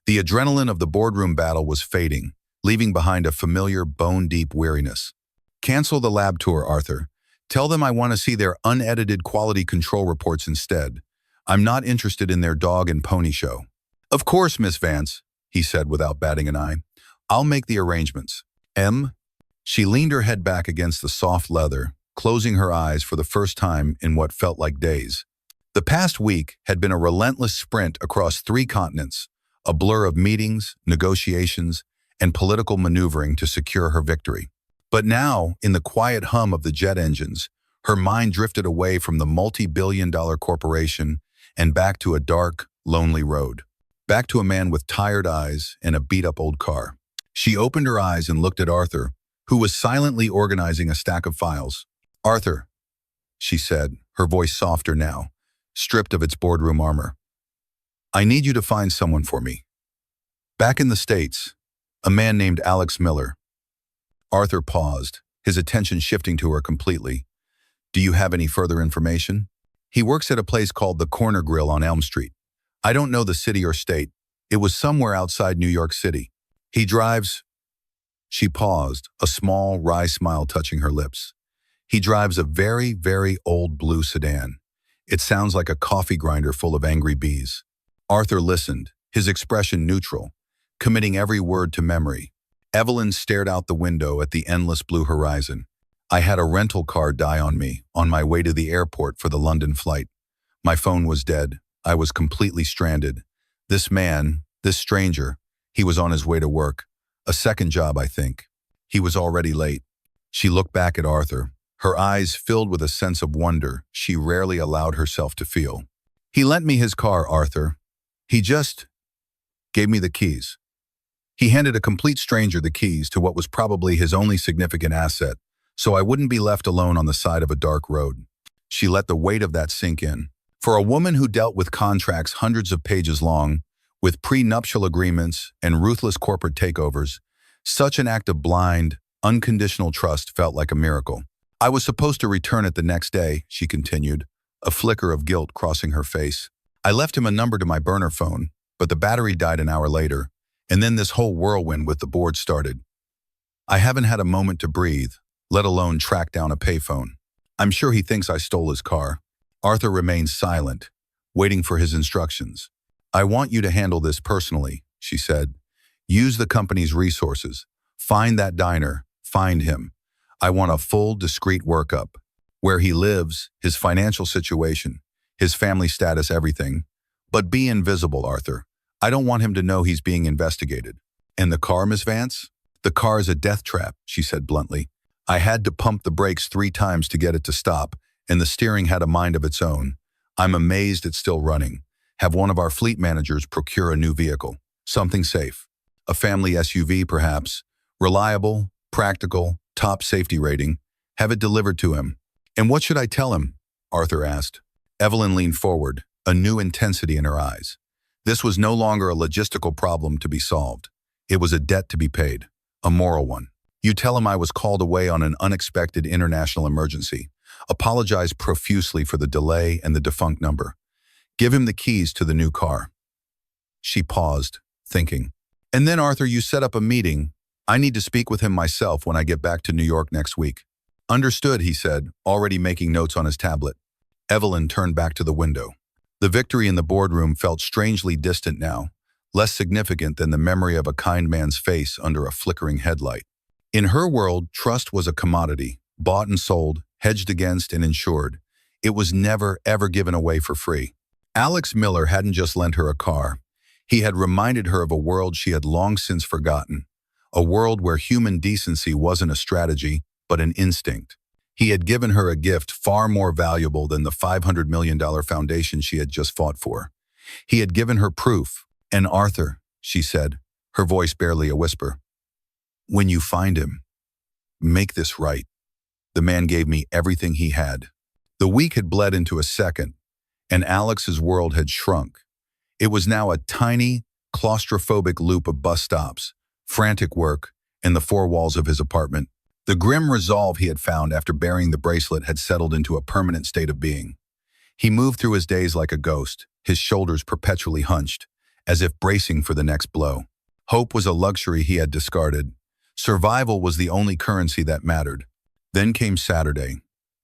Speaker 1: The adrenaline of the boardroom battle was fading, leaving behind a familiar, bone-deep weariness. "Cancel the lab tour, Arthur. Tell them I want to see their unedited quality control reports instead. I'm not interested in their dog and pony show." "Of course, Miss Vance," he said without batting an eye. "I'll make the arrangements." She leaned her head back against the soft leather, closing her eyes for the first time in what felt like days. The past week had been a relentless sprint across 3 continents, a blur of meetings, negotiations, and political maneuvering to secure her victory. But now, in the quiet hum of the jet engines, her mind drifted away from the multi-billion-dollar corporation and back to a dark, lonely road. Back to a man with tired eyes and a beat-up old car. She opened her eyes and looked at Arthur, who was silently organizing a stack of files. "Arthur," she said, her voice softer now, stripped of its boardroom armor. "I need you to find someone for me. Back in the States, A man named Alex Miller. Arthur paused, his attention shifting to her completely. Do you have any further information? He works at a place called the Corner Grill on Elm Street. I don't know the city or state. It was somewhere outside New York City. He drives. She paused, a small, wry smile touching her lips. He drives a very, very old blue sedan. It sounds like a coffee grinder full of angry bees. Arthur listened, his expression neutral, committing every word to memory. Evelyn stared out the window at the endless blue horizon. I had a rental car die on me on my way to the airport for the London flight. My phone was dead. I was completely stranded. This man, this stranger, he was on his way to work. A second job, I think. He was already late. She looked back at Arthur, her eyes filled with a sense of wonder she rarely allowed herself to feel. He lent me his car, Arthur. He just gave me the keys. He handed a complete stranger the keys to what was probably his only significant asset, so I wouldn't be left alone on the side of a dark road. She let the weight of that sink in. For a woman who dealt with contracts hundreds of pages long, with prenuptial agreements and ruthless corporate takeovers, such an act of blind, unconditional trust felt like a miracle. I was supposed to return it the next day, she continued, a flicker of guilt crossing her face. I left him a number to my burner phone, but the battery died an hour later, and then this whole whirlwind with the board started. I haven't had a moment to breathe, let alone track down a payphone. I'm sure he thinks I stole his car. Arthur remained silent, waiting for his instructions. I want you to handle this personally, she said. Use the company's resources. Find that diner. Find him. I want a full, discreet workup. Where he lives, his financial situation, his family status, everything. But be invisible, Arthur. I don't want him to know he's being investigated. And the car, Miss Vance? The car is a death trap, she said bluntly. I had to pump the brakes 3 times to get it to stop, and the steering had a mind of its own. I'm amazed it's still running. Have one of our fleet managers procure a new vehicle. Something safe. A family SUV, perhaps. Reliable, practical, top safety rating. Have it delivered to him. And what should I tell him? Arthur asked. Evelyn leaned forward, a new intensity in her eyes. This was no longer a logistical problem to be solved. It was a debt to be paid, a moral one. You tell him I was called away on an unexpected international emergency. Apologize profusely for the delay and the defunct number. Give him the keys to the new car. She paused, thinking. And then, Arthur, you set up a meeting. I need to speak with him myself when I get back to New York next week. Understood, he said, already making notes on his tablet. Evelyn turned back to the window. The victory in the boardroom felt strangely distant now, less significant than the memory of a kind man's face under a flickering headlight. In her world, trust was a commodity, bought and sold, hedged against and insured. It was never, ever given away for free. Alex Miller hadn't just lent her a car. He had reminded her of a world she had long since forgotten, a world where human decency wasn't a strategy, but an instinct. He had given her a gift far more valuable than the $500 million foundation she had just fought for. He had given her proof. And Arthur, she said, her voice barely a whisper, when you find him, make this right. The man gave me everything he had. The week had bled into a second, and Alex's world had shrunk. It was now a tiny, claustrophobic loop of bus stops, frantic work, and the 4 walls of his apartment. The grim resolve he had found after burying the bracelet had settled into a permanent state of being. He moved through his days like a ghost, his shoulders perpetually hunched, as if bracing for the next blow. Hope was a luxury he had discarded. Survival was the only currency that mattered. Then came Saturday.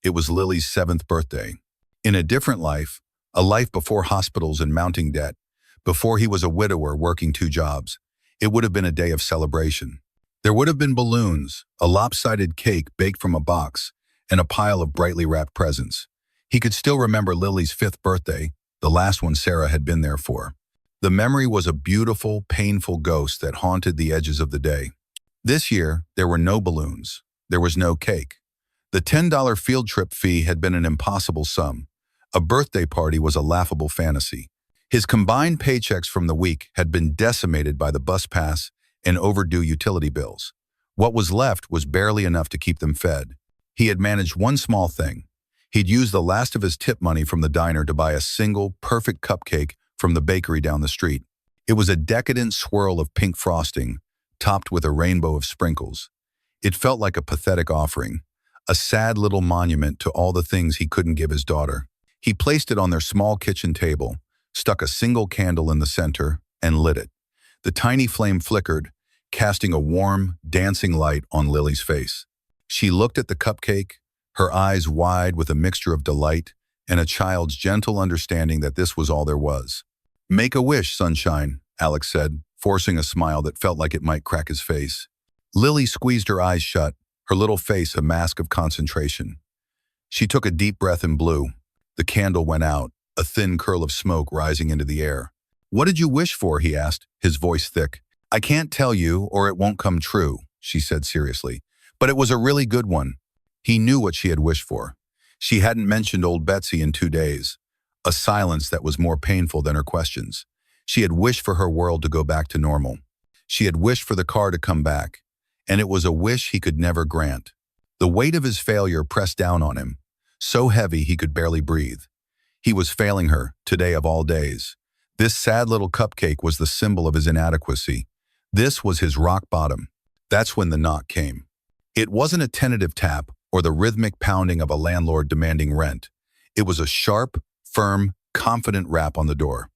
Speaker 1: It was Lily's 7th birthday. In a different life, a life before hospitals and mounting debt, before he was a widower working 2 jobs, it would have been a day of celebration. There would have been balloons, a lopsided cake baked from a box, and a pile of brightly wrapped presents. He could still remember Lily's 5th birthday, the last one Sarah had been there for. The memory was a beautiful, painful ghost that haunted the edges of the day. This year, there were no balloons. There was no cake. The $10 field trip fee had been an impossible sum. A birthday party was a laughable fantasy. His combined paychecks from the week had been decimated by the bus pass and overdue utility bills. What was left was barely enough to keep them fed. He had managed one small thing. He'd used the last of his tip money from the diner to buy a single, perfect cupcake from the bakery down the street. It was a decadent swirl of pink frosting, topped with a rainbow of sprinkles. It felt like a pathetic offering, a sad little monument to all the things he couldn't give his daughter. He placed it on their small kitchen table, stuck a single candle in the center, and lit it. The tiny flame flickered, casting a warm, dancing light on Lily's face. She looked at the cupcake, her eyes wide with a mixture of delight and a child's gentle understanding that this was all there was. "Make a wish, sunshine," Alex said, forcing a smile that felt like it might crack his face. Lily squeezed her eyes shut, her little face a mask of concentration. She took a deep breath and blew. The candle went out, a thin curl of smoke rising into the air. "What did you wish for?" he asked, his voice thick. "I can't tell you or it won't come true," she said seriously. "But it was a really good one." He knew what she had wished for. She hadn't mentioned old Betsy in 2 days, a silence that was more painful than her questions. She had wished for her world to go back to normal. She had wished for the car to come back, and it was a wish he could never grant. The weight of his failure pressed down on him, so heavy he could barely breathe. He was failing her, today of all days. This sad little cupcake was the symbol of his inadequacy. This was his rock bottom. That's when the knock came. It wasn't a tentative tap or the rhythmic pounding of a landlord demanding rent. It was a sharp, firm, confident rap on the door.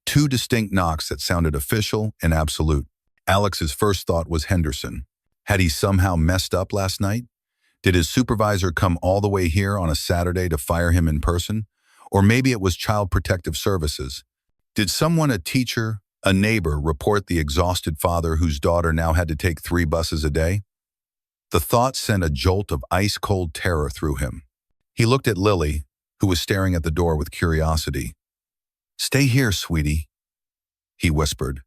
Speaker 1: 2 distinct knocks that sounded official and absolute. Alex's first thought was Henderson. Had he somehow messed up last night? Did his supervisor come all the way here on a Saturday to fire him in person? Or maybe it was Child Protective Services. Did someone, a teacher, a neighbor, report the exhausted father whose daughter now had to take 3 buses a day? The thought sent a jolt of ice-cold terror through him. He looked at Lily, who was staring at the door with curiosity. "Stay here, sweetie," he whispered,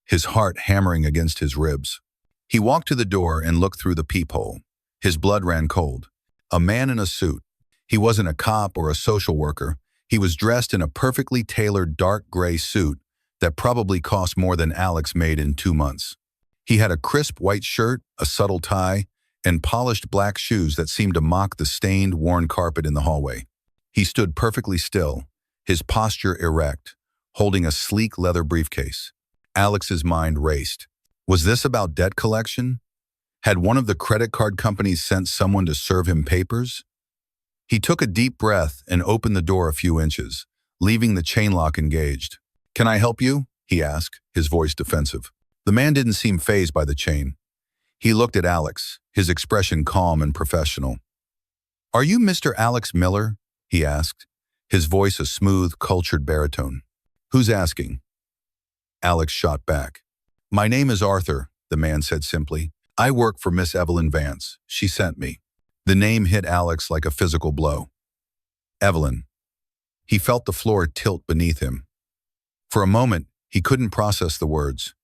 Speaker 1: his heart hammering against his ribs. He walked to the door and looked through the peephole. His blood ran cold. A man in a suit. He wasn't a cop or a social worker. He was dressed in a perfectly tailored dark gray suit that probably cost more than Alex made in 2 months. He had a crisp white shirt, a subtle tie, and polished black shoes that seemed to mock the stained, worn carpet in the hallway. He stood perfectly still, his posture erect, holding a sleek leather briefcase. Alex's mind raced. Was this about debt collection? Had one of the credit card companies sent someone to serve him papers? He took a deep breath and opened the door a few inches, leaving the chain lock engaged. "Can I help you?" he asked, his voice defensive. The man didn't seem fazed by the chain. He looked at Alex, his expression calm and professional. "Are you Mr. Alex Miller?" he asked, his voice a smooth, cultured baritone. "Who's asking?" Alex shot back. "My name is Arthur," the man said simply. "I work for Miss Evelyn Vance. She sent me." The name hit Alex like a physical blow. Evelyn. He felt the floor tilt beneath him. For a moment, he couldn't process the words.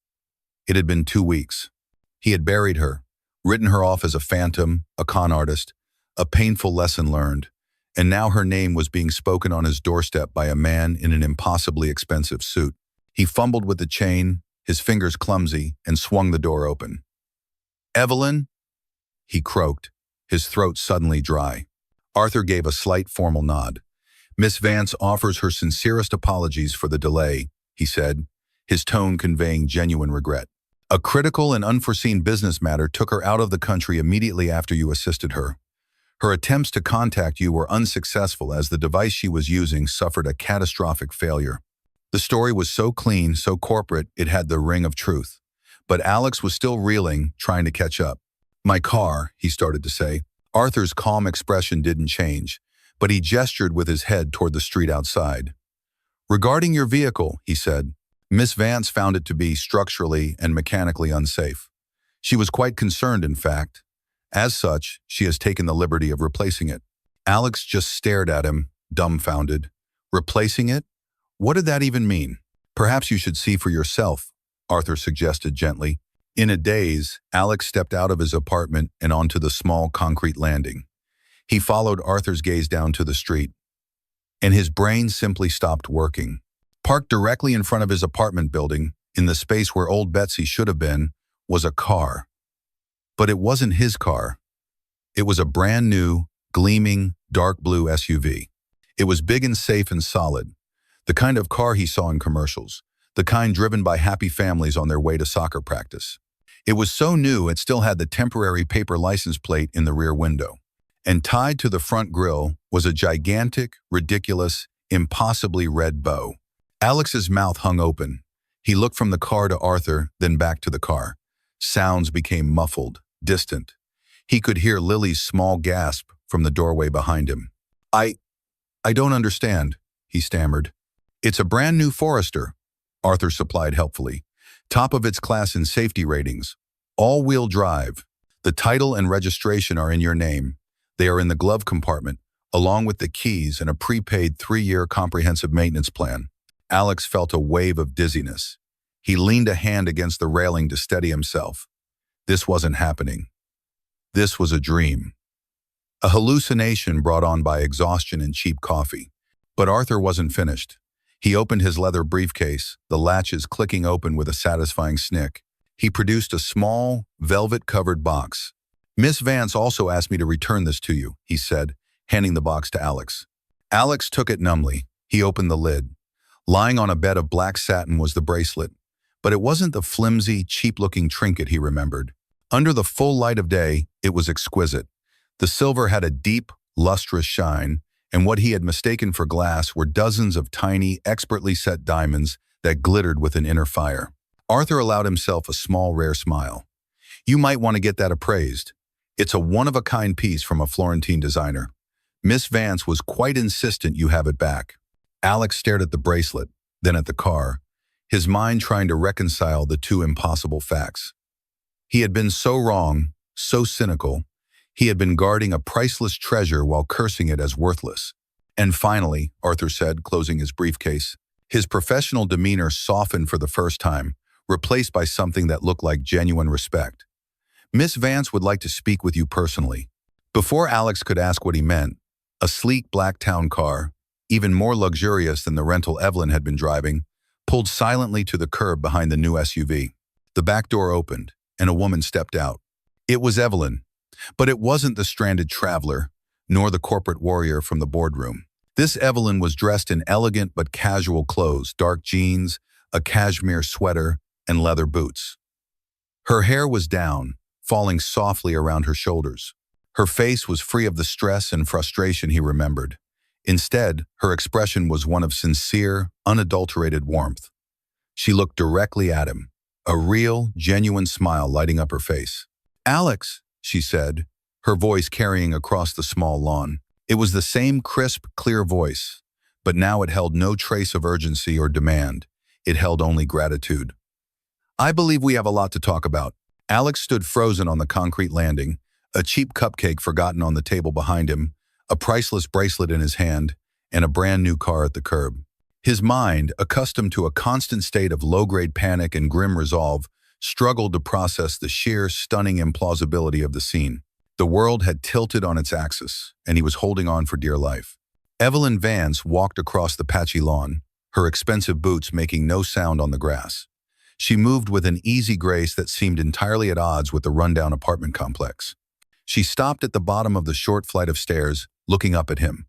Speaker 1: It had been 2 weeks. He had buried her, written her off as a phantom, a con artist, a painful lesson learned, and now her name was being spoken on his doorstep by a man in an impossibly expensive suit. He fumbled with the chain, his fingers clumsy, and swung the door open. "Evelyn?" he croaked, his throat suddenly dry. Arthur gave a slight formal nod. "Miss Vance offers her sincerest apologies for the delay," he said, his tone conveying genuine regret. "A critical and unforeseen business matter took her out of the country immediately after you assisted her. Her attempts to contact you were unsuccessful as the device she was using suffered a catastrophic failure." The story was so clean, so corporate, it had the ring of truth. But Alex was still reeling, trying to catch up. "My car," he started to say. Arthur's calm expression didn't change, but he gestured with his head toward the street outside. "Regarding your vehicle," he said, "Miss Vance found it to be structurally and mechanically unsafe. She was quite concerned, in fact. As such, she has taken the liberty of replacing it." Alex just stared at him, dumbfounded. Replacing it? What did that even mean? "Perhaps you should see for yourself," Arthur suggested gently. In a daze, Alex stepped out of his apartment and onto the small concrete landing. He followed Arthur's gaze down to the street, and his brain simply stopped working. Parked directly in front of his apartment building, in the space where old Betsy should have been, was a car. But it wasn't his car. It was a brand new, gleaming, dark blue SUV. It was big and safe and solid, the kind of car he saw in commercials, the kind driven by happy families on their way to soccer practice. It was so new it still had the temporary paper license plate in the rear window. And tied to the front grille was a gigantic, ridiculous, impossibly red bow. Alex's mouth hung open. He looked from the car to Arthur, then back to the car. Sounds became muffled, distant. He could hear Lily's small gasp from the doorway behind him. I don't understand, he stammered. It's a brand new Forester, Arthur supplied helpfully. Top of its class in safety ratings. All-wheel drive. The title and registration are in your name. They are in the glove compartment, along with the keys and a prepaid 3-year comprehensive maintenance plan. Alex felt a wave of dizziness. He leaned a hand against the railing to steady himself. This wasn't happening. This was a dream. A hallucination brought on by exhaustion and cheap coffee. But Arthur wasn't finished. He opened his leather briefcase, the latches clicking open with a satisfying snick. He produced a small, velvet-covered box. Miss Vance also asked me to return this to you, he said, handing the box to Alex. Alex took it numbly. He opened the lid. Lying on a bed of black satin was the bracelet. But it wasn't the flimsy, cheap-looking trinket he remembered. Under the full light of day, it was exquisite. The silver had a deep, lustrous shine, and what he had mistaken for glass were dozens of tiny, expertly set diamonds that glittered with an inner fire. Arthur allowed himself a small, rare smile. You might want to get that appraised. It's a one-of-a-kind piece from a Florentine designer. Miss Vance was quite insistent you have it back. Alex stared at the bracelet, then at the car, his mind trying to reconcile the two impossible facts. He had been so wrong, so cynical. He had been guarding a priceless treasure while cursing it as worthless. And finally, Arthur said, closing his briefcase, his professional demeanor softened for the first time, replaced by something that looked like genuine respect. Miss Vance would like to speak with you personally. Before Alex could ask what he meant, a sleek black town car, even more luxurious than the rental Evelyn had been driving, pulled silently to the curb behind the new SUV. The back door opened, and a woman stepped out. It was Evelyn. But it wasn't the stranded traveler, nor the corporate warrior from the boardroom. This Evelyn was dressed in elegant but casual clothes, dark jeans, a cashmere sweater, and leather boots. Her hair was down, falling softly around her shoulders. Her face was free of the stress and frustration he remembered. Instead, her expression was one of sincere, unadulterated warmth. She looked directly at him, a real, genuine smile lighting up her face. "Alex," she said, her voice carrying across the small lawn. It was the same crisp, clear voice, but now it held no trace of urgency or demand. It held only gratitude. "I believe we have a lot to talk about." Alex stood frozen on the concrete landing, a cheap cupcake forgotten on the table behind him, a priceless bracelet in his hand, and a brand new car at the curb. His mind, accustomed to a constant state of low-grade panic and grim resolve, struggled to process the sheer, stunning implausibility of the scene. The world had tilted on its axis, and he was holding on for dear life. Evelyn Vance walked across the patchy lawn, her expensive boots making no sound on the grass. She moved with an easy grace that seemed entirely at odds with the rundown apartment complex. She stopped at the bottom of the short flight of stairs, looking up at him.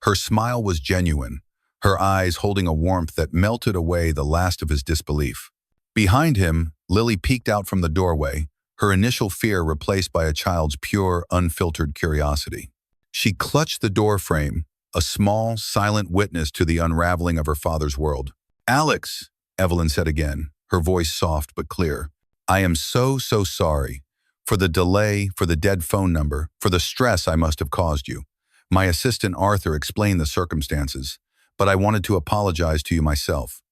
Speaker 1: Her smile was genuine, her eyes holding a warmth that melted away the last of his disbelief. Behind him, Lily peeked out from the doorway, her initial fear replaced by a child's pure, unfiltered curiosity. She clutched the door frame, a small, silent witness to the unraveling of her father's world. "Alex," Evelyn said again, her voice soft but clear. "I am so sorry. For the delay, for the dead phone number, for the stress I must have caused you. My assistant Arthur explained the circumstances, but I wanted to apologize to you myself."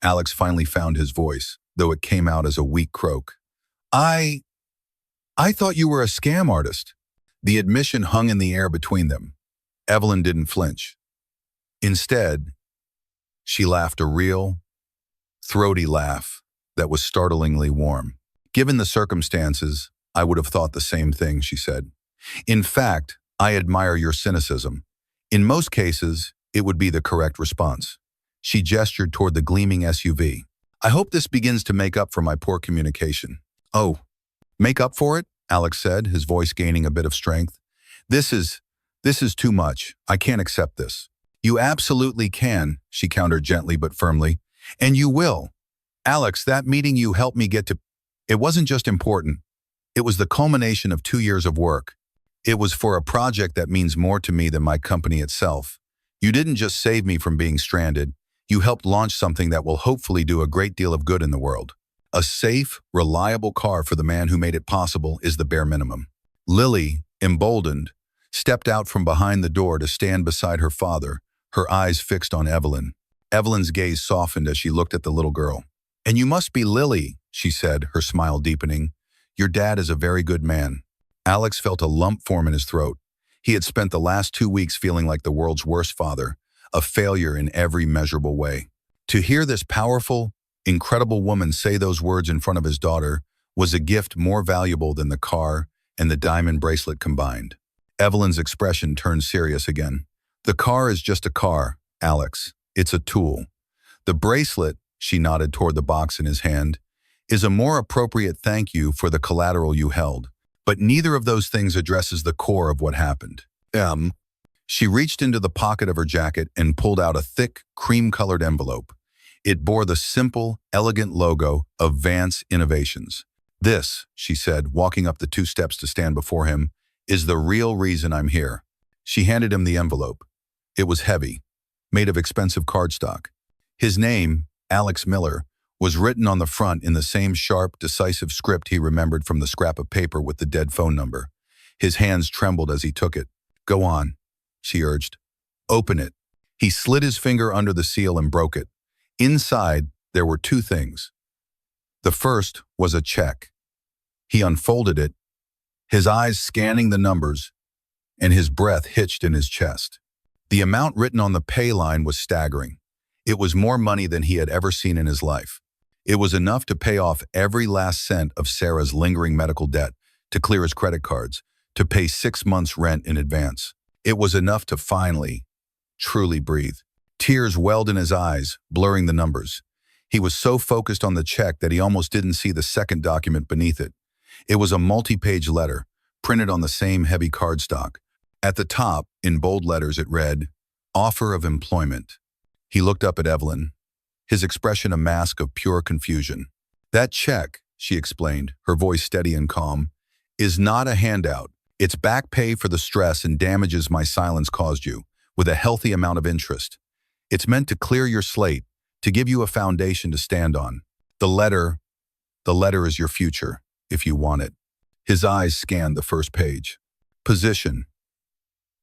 Speaker 1: Alex finally found his voice, though it came out as a weak croak. I thought you were a scam artist." The admission hung in the air between them. Evelyn didn't flinch. Instead, she laughed a real, throaty laugh that was startlingly warm. "Given the circumstances, I would have thought the same thing," she said. "In fact, I admire your cynicism. In most cases, it would be the correct response." She gestured toward the gleaming SUV. "I hope this begins to make up for my poor communication." "Oh, make up for it?" Alex said, his voice gaining a bit of strength. This is too much. I can't accept this." "You absolutely can," she countered gently but firmly. "And you will. Alex, that meeting you helped me get to..." It wasn't just important. It was the culmination of 2 years of work. It was for a project that means more to me than my company itself. You didn't just save me from being stranded. You helped launch something that will hopefully do a great deal of good in the world. A safe, reliable car for the man who made it possible is the bare minimum. Lily, emboldened, stepped out from behind the door to stand beside her father, her eyes fixed on Evelyn. Evelyn's gaze softened as she looked at the little girl. "And you must be Lily," she said, her smile deepening. "Your dad is a very good man." Alex felt a lump form in his throat. He had spent the last 2 weeks feeling like the world's worst father, a failure in every measurable way. To hear this powerful, incredible woman say those words in front of his daughter was a gift more valuable than the car and the diamond bracelet combined. Evelyn's expression turned serious again. "The car is just a car, Alex. It's a tool. The bracelet," she nodded toward the box in his hand, "is a more appropriate thank you for the collateral you held. But neither of those things addresses the core of what happened." She reached into the pocket of her jacket and pulled out a thick, cream-colored envelope. It bore the simple, elegant logo of Vance Innovations. "This," she said, walking up the 2 steps to stand before him, "is the real reason I'm here." She handed him the envelope. It was heavy, made of expensive cardstock. His name, Alex Miller, was written on the front in the same sharp, decisive script he remembered from the scrap of paper with the dead phone number. His hands trembled as he took it. "Go on," she urged. "Open it." He slid his finger under the seal and broke it. Inside, there were 2 things. The first was a check. He unfolded it, his eyes scanning the numbers, and his breath hitched in his chest. The amount written on the pay line was staggering. It was more money than he had ever seen in his life. It was enough to pay off every last cent of Sarah's lingering medical debt, to clear his credit cards, to pay 6 months' rent in advance. It was enough to finally, truly breathe. Tears welled in his eyes, blurring the numbers. He was so focused on the check that he almost didn't see the second document beneath it. It was a multi-page letter, printed on the same heavy cardstock. At the top, in bold letters, it read, "Offer of employment." He looked up at Evelyn, his expression a mask of pure confusion. "That check," she explained, her voice steady and calm, "is not a handout. It's back pay for the stress and damages my silence caused you, with a healthy amount of interest. It's meant to clear your slate, to give you a foundation to stand on. The letter is your future, if you want it." His eyes scanned the first page. Position: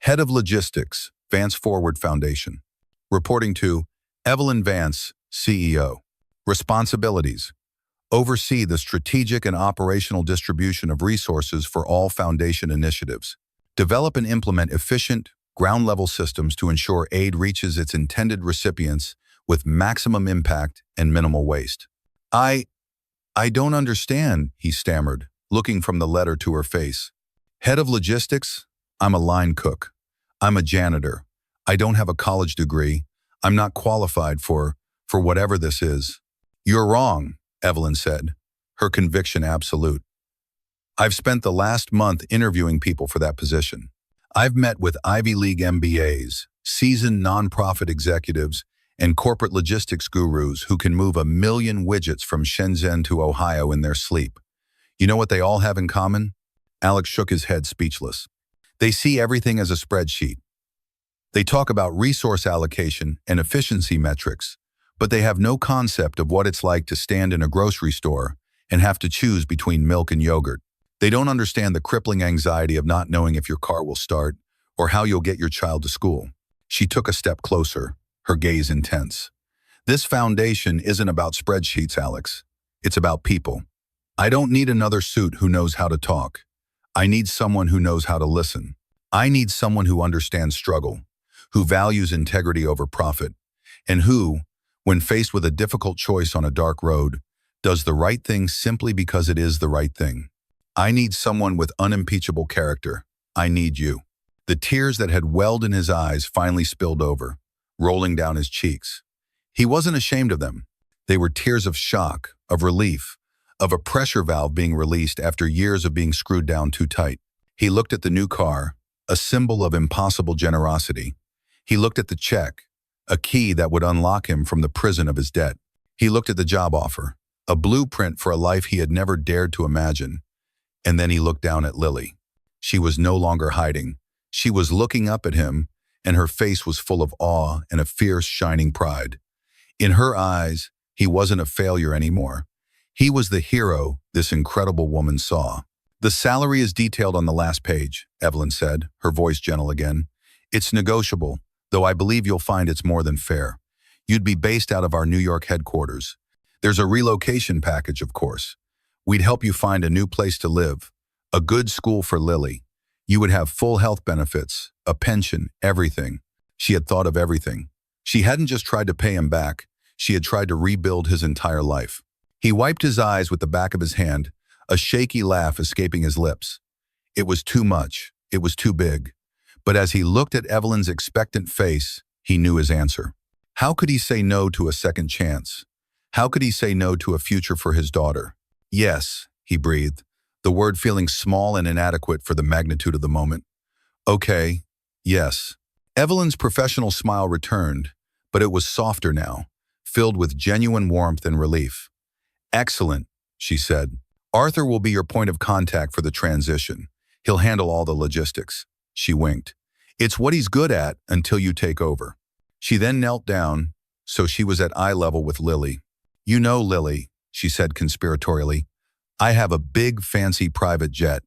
Speaker 1: Head of Logistics, Vance Forward Foundation. Reporting to Evelyn Vance, CEO. Responsibilities: oversee the strategic and operational distribution of resources for all foundation initiatives. Develop and implement efficient, ground-level systems to ensure aid reaches its intended recipients with maximum impact and minimal waste. I don't understand," he stammered, looking from the letter to her face. "Head of Logistics? I'm a line cook. I'm a janitor. I don't have a college degree. I'm not qualified for whatever this is." "You're wrong," Evelyn said, her conviction absolute. "I've spent the last month interviewing people for that position. I've met with Ivy League MBAs, seasoned nonprofit executives, and corporate logistics gurus who can move 1 million widgets from Shenzhen to Ohio in their sleep. You know what they all have in common?" Alex shook his head, speechless. "They see everything as a spreadsheet. They talk about resource allocation and efficiency metrics, but they have no concept of what it's like to stand in a grocery store and have to choose between milk and yogurt. They don't understand the crippling anxiety of not knowing if your car will start or how you'll get your child to school." She took a step closer, her gaze intense. "This foundation isn't about spreadsheets, Alex. It's about people. I don't need another suit who knows how to talk. I need someone who knows how to listen. I need someone who understands struggle, who values integrity over profit, and who, when faced with a difficult choice on a dark road, does the right thing simply because it is the right thing. I need someone with unimpeachable character. I need you." The tears that had welled in his eyes finally spilled over, rolling down his cheeks. He wasn't ashamed of them. They were tears of shock, of relief, of a pressure valve being released after years of being screwed down too tight. He looked at the new car, a symbol of impossible generosity. He looked at the check, a key that would unlock him from the prison of his debt. He looked at the job offer, a blueprint for a life he had never dared to imagine. And then he looked down at Lily. She was no longer hiding. She was looking up at him, and her face was full of awe and a fierce, shining pride. In her eyes, he wasn't a failure anymore. He was the hero this incredible woman saw. "The salary is detailed on the last page," Evelyn said, her voice gentle again. "It's negotiable, though I believe you'll find it's more than fair. You'd be based out of our New York headquarters. There's a relocation package, of course. We'd help you find a new place to live, a good school for Lily. You would have full health benefits, a pension, everything." She had thought of everything. She hadn't just tried to pay him back. She had tried to rebuild his entire life. He wiped his eyes with the back of his hand, a shaky laugh escaping his lips. It was too much. It was too big. But as he looked at Evelyn's expectant face, he knew his answer. How could he say no to a second chance? How could he say no to a future for his daughter? "Yes," he breathed, the word feeling small and inadequate for the magnitude of the moment. "Okay, yes." Evelyn's professional smile returned, but it was softer now, filled with genuine warmth and relief. "Excellent," she said. "Arthur will be your point of contact for the transition. He'll handle all the logistics." She winked. "It's what he's good at until you take over." She then knelt down, so she was at eye level with Lily. "You know, Lily," she said conspiratorially, "I have a big, fancy private jet,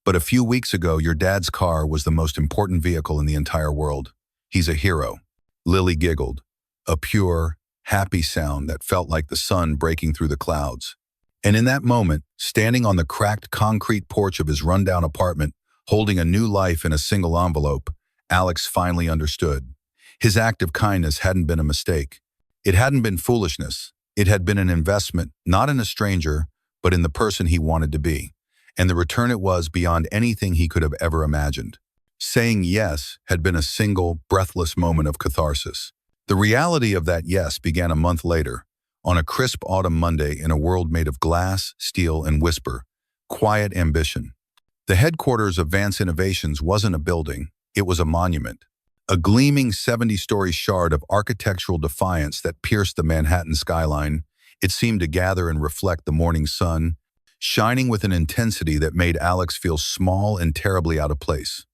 Speaker 1: but a few weeks ago your dad's car was the most important vehicle in the entire world. He's a hero." Lily giggled, a pure, happy sound that felt like the sun breaking through the clouds. And in that moment, standing on the cracked concrete porch of his rundown apartment, holding a new life in a single envelope, Alex finally understood. His act of kindness hadn't been a mistake. It hadn't been foolishness. It had been an investment, not in a stranger, but in the person he wanted to be. And the return it was beyond anything he could have ever imagined. Saying yes had been a single, breathless moment of catharsis. The reality of that yes began a month later, on a crisp autumn Monday in a world made of glass, steel, and whisper. Quiet ambition. The headquarters of Vance Innovations wasn't a building, it was a monument. A gleaming 70-story shard of architectural defiance that pierced the Manhattan skyline. It seemed to gather and reflect the morning sun, shining with an intensity that made Alex feel small and terribly out of place.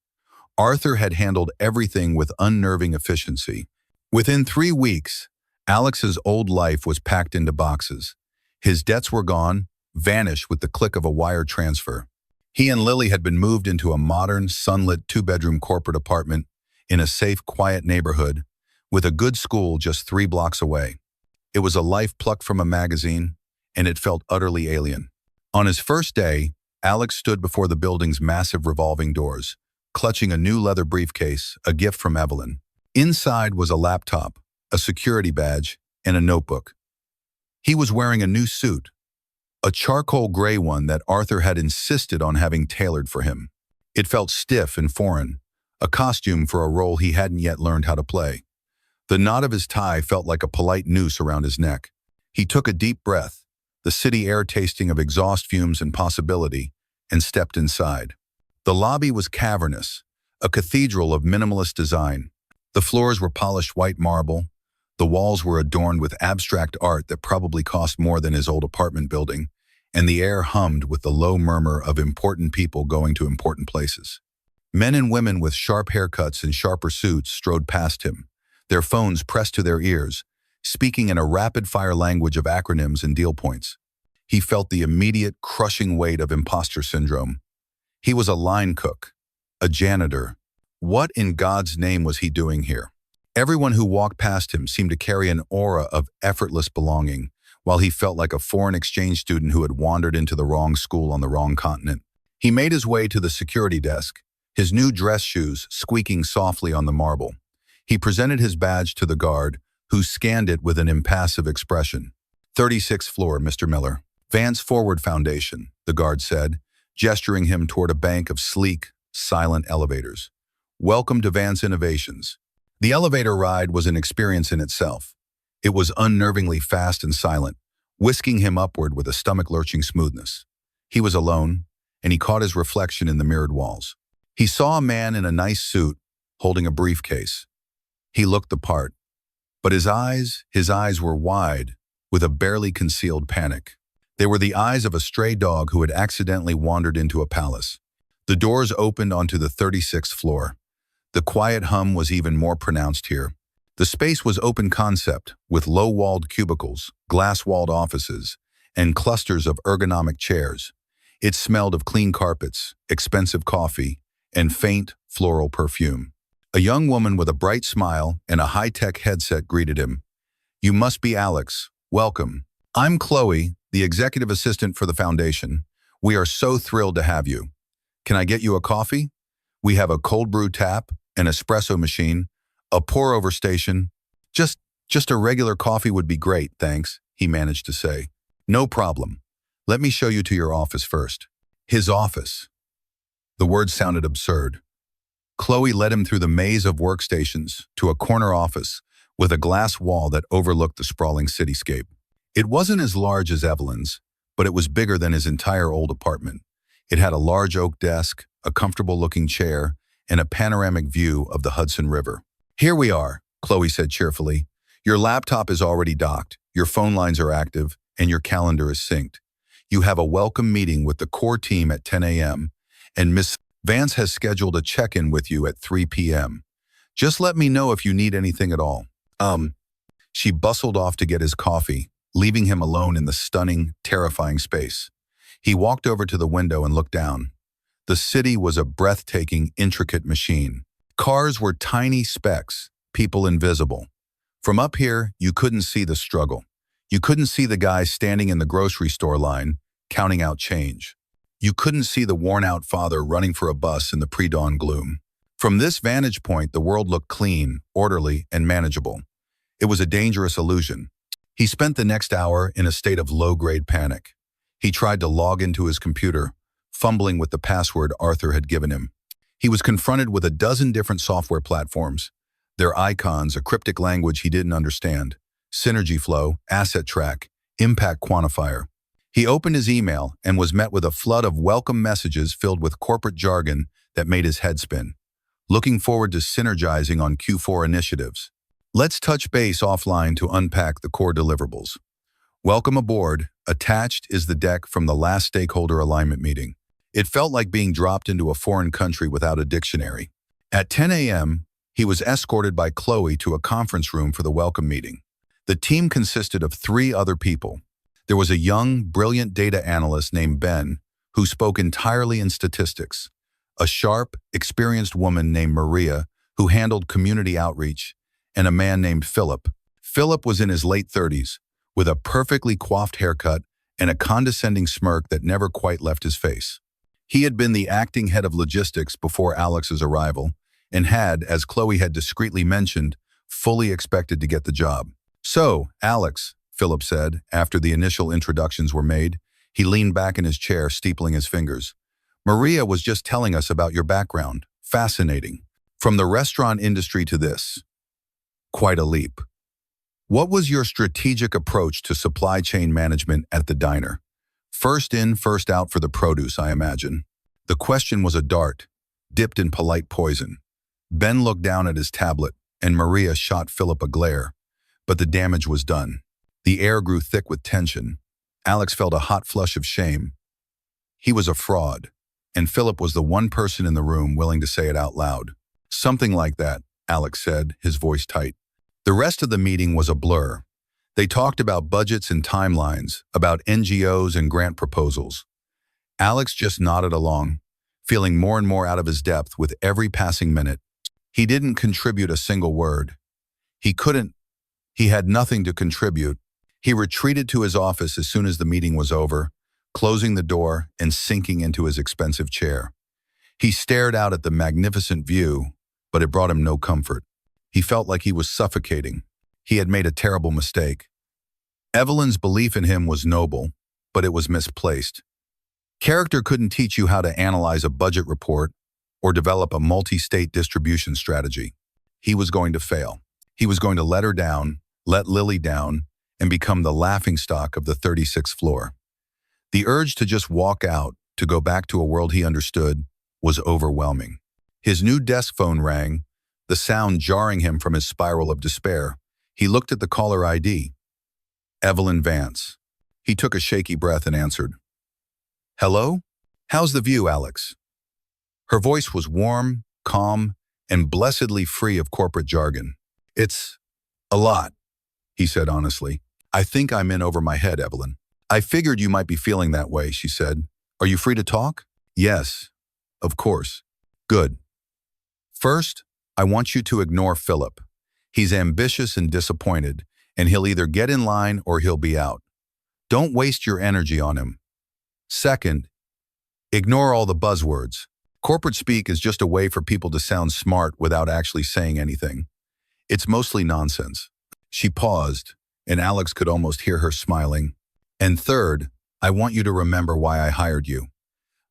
Speaker 1: Arthur had handled everything with unnerving efficiency. Within 3 weeks, Alex's old life was packed into boxes. His debts were gone, vanished with the click of a wire transfer. He and Lily had been moved into a modern, sunlit 2-bedroom corporate apartment in a safe, quiet neighborhood, with a good school just 3 blocks away. It was a life plucked from a magazine, and it felt utterly alien. On his first day, Alex stood before the building's massive revolving doors, clutching a new leather briefcase, a gift from Evelyn. Inside was a laptop, a security badge, and a notebook. He was wearing a new suit, a charcoal gray one that Arthur had insisted on having tailored for him. It felt stiff and foreign, a costume for a role he hadn't yet learned how to play. The knot of his tie felt like a polite noose around his neck. He took a deep breath, the city air tasting of exhaust fumes and possibility, and stepped inside. The lobby was cavernous, a cathedral of minimalist design. The floors were polished white marble. The walls were adorned with abstract art that probably cost more than his old apartment building, and the air hummed with the low murmur of important people going to important places. Men and women with sharp haircuts and sharper suits strode past him, their phones pressed to their ears, speaking in a rapid-fire language of acronyms and deal points. He felt the immediate, crushing weight of imposter syndrome. He was a line cook, a janitor. What in God's name was he doing here? Everyone who walked past him seemed to carry an aura of effortless belonging, while he felt like a foreign exchange student who had wandered into the wrong school on the wrong continent. He made his way to the security desk, his new dress shoes squeaking softly on the marble. He presented his badge to the guard, who scanned it with an impassive expression. 36th floor, Mr. Miller. Vance Forward Foundation, the guard said, gesturing him toward a bank of sleek, silent elevators. Welcome to Vance Innovations. The elevator ride was an experience in itself. It was unnervingly fast and silent, whisking him upward with a stomach-lurching smoothness. He was alone, and he caught his reflection in the mirrored walls. He saw a man in a nice suit, holding a briefcase. He looked the part, but his eyes were wide, with a barely concealed panic. They were the eyes of a stray dog who had accidentally wandered into a palace. The doors opened onto the 36th floor. The quiet hum was even more pronounced here. The space was open concept, with low-walled cubicles, glass-walled offices, and clusters of ergonomic chairs. It smelled of clean carpets, expensive coffee, and faint, floral perfume. A young woman with a bright smile and a high-tech headset greeted him. "You must be Alex. Welcome. I'm Chloe, the executive assistant for the foundation. We are so thrilled to have you. Can I get you a coffee? We have a cold brew tap, an espresso machine, a pour-over station. Just a regular coffee would be great, thanks," he managed to say. "No problem. Let me show you to your office first." His office. The word sounded absurd. Chloe led him through the maze of workstations to a corner office with a glass wall that overlooked the sprawling cityscape. It wasn't as large as Evelyn's, but it was bigger than his entire old apartment. It had a large oak desk, a comfortable-looking chair, and a panoramic view of the Hudson River. "Here we are," Chloe said cheerfully. "Your laptop is already docked, your phone lines are active, and your calendar is synced. You have a welcome meeting with the core team at 10 a.m., and Miss Vance has scheduled a check-in with you at 3 p.m. Just let me know if you need anything at all." She bustled off to get his coffee, leaving him alone in the stunning, terrifying space. He walked over to the window and looked down. The city was a breathtaking, intricate machine. Cars were tiny specks, people invisible. From up here, you couldn't see the struggle. You couldn't see the guy standing in the grocery store line, counting out change. You couldn't see the worn-out father running for a bus in the pre-dawn gloom. From this vantage point, the world looked clean, orderly, and manageable. It was a dangerous illusion. He spent the next hour in a state of low-grade panic. He tried to log into his computer, fumbling with the password Arthur had given him. He was confronted with a dozen different software platforms, their icons, a cryptic language he didn't understand, synergy flow, asset track, impact quantifier. He opened his email and was met with a flood of welcome messages filled with corporate jargon that made his head spin. Looking forward to synergizing on Q4 initiatives. Let's touch base offline to unpack the core deliverables. Welcome aboard. Attached is the deck from the last stakeholder alignment meeting. It felt like being dropped into a foreign country without a dictionary. At 10 a.m., he was escorted by Chloe to a conference room for the welcome meeting. The team consisted of 3 other people. There was a young, brilliant data analyst named Ben, who spoke entirely in statistics. A sharp, experienced woman named Maria, who handled community outreach, and a man named Philip. Philip was in his late 30s, with a perfectly coiffed haircut and a condescending smirk that never quite left his face. He had been the acting head of logistics before Alex's arrival, and had, as Chloe had discreetly mentioned, fully expected to get the job. "So, Alex," Philip said, after the initial introductions were made. He leaned back in his chair, steepling his fingers. "Maria was just telling us about your background. Fascinating. From the restaurant industry to this. Quite a leap. What was your strategic approach to supply chain management at the diner? First in, first out for the produce, I imagine." The question was a dart, dipped in polite poison. Ben looked down at his tablet, and Maria shot Philip a glare. But the damage was done. The air grew thick with tension. Alex felt a hot flush of shame. He was a fraud, and Philip was the one person in the room willing to say it out loud. "Something like that," Alex said, his voice tight. The rest of the meeting was a blur. They talked about budgets and timelines, about NGOs and grant proposals. Alex just nodded along, feeling more and more out of his depth with every passing minute. He didn't contribute a single word. He couldn't. He had nothing to contribute. He retreated to his office as soon as the meeting was over, closing the door and sinking into his expensive chair. He stared out at the magnificent view, but it brought him no comfort. He felt like he was suffocating. He had made a terrible mistake. Evelyn's belief in him was noble, but it was misplaced. Character couldn't teach you how to analyze a budget report or develop a multi-state distribution strategy. He was going to fail. He was going to let her down, let Lily down, and become the laughingstock of the 36th floor. The urge to just walk out, to go back to a world he understood, was overwhelming. His new desk phone rang, the sound jarring him from his spiral of despair. He looked at the caller ID. Evelyn Vance. He took a shaky breath and answered, "Hello? How's the view, Alex?" Her voice was warm, calm, and blessedly free of corporate jargon. "It's a lot," he said honestly. "I think I'm in over my head, Evelyn." "I figured you might be feeling that way," she said. "Are you free to talk?" "Yes, of course." "Good. First, I want you to ignore Philip. He's ambitious and disappointed, and he'll either get in line or he'll be out. Don't waste your energy on him. Second, ignore all the buzzwords. Corporate speak is just a way for people to sound smart without actually saying anything. It's mostly nonsense." She paused, and Alex could almost hear her smiling. "And third, I want you to remember why I hired you.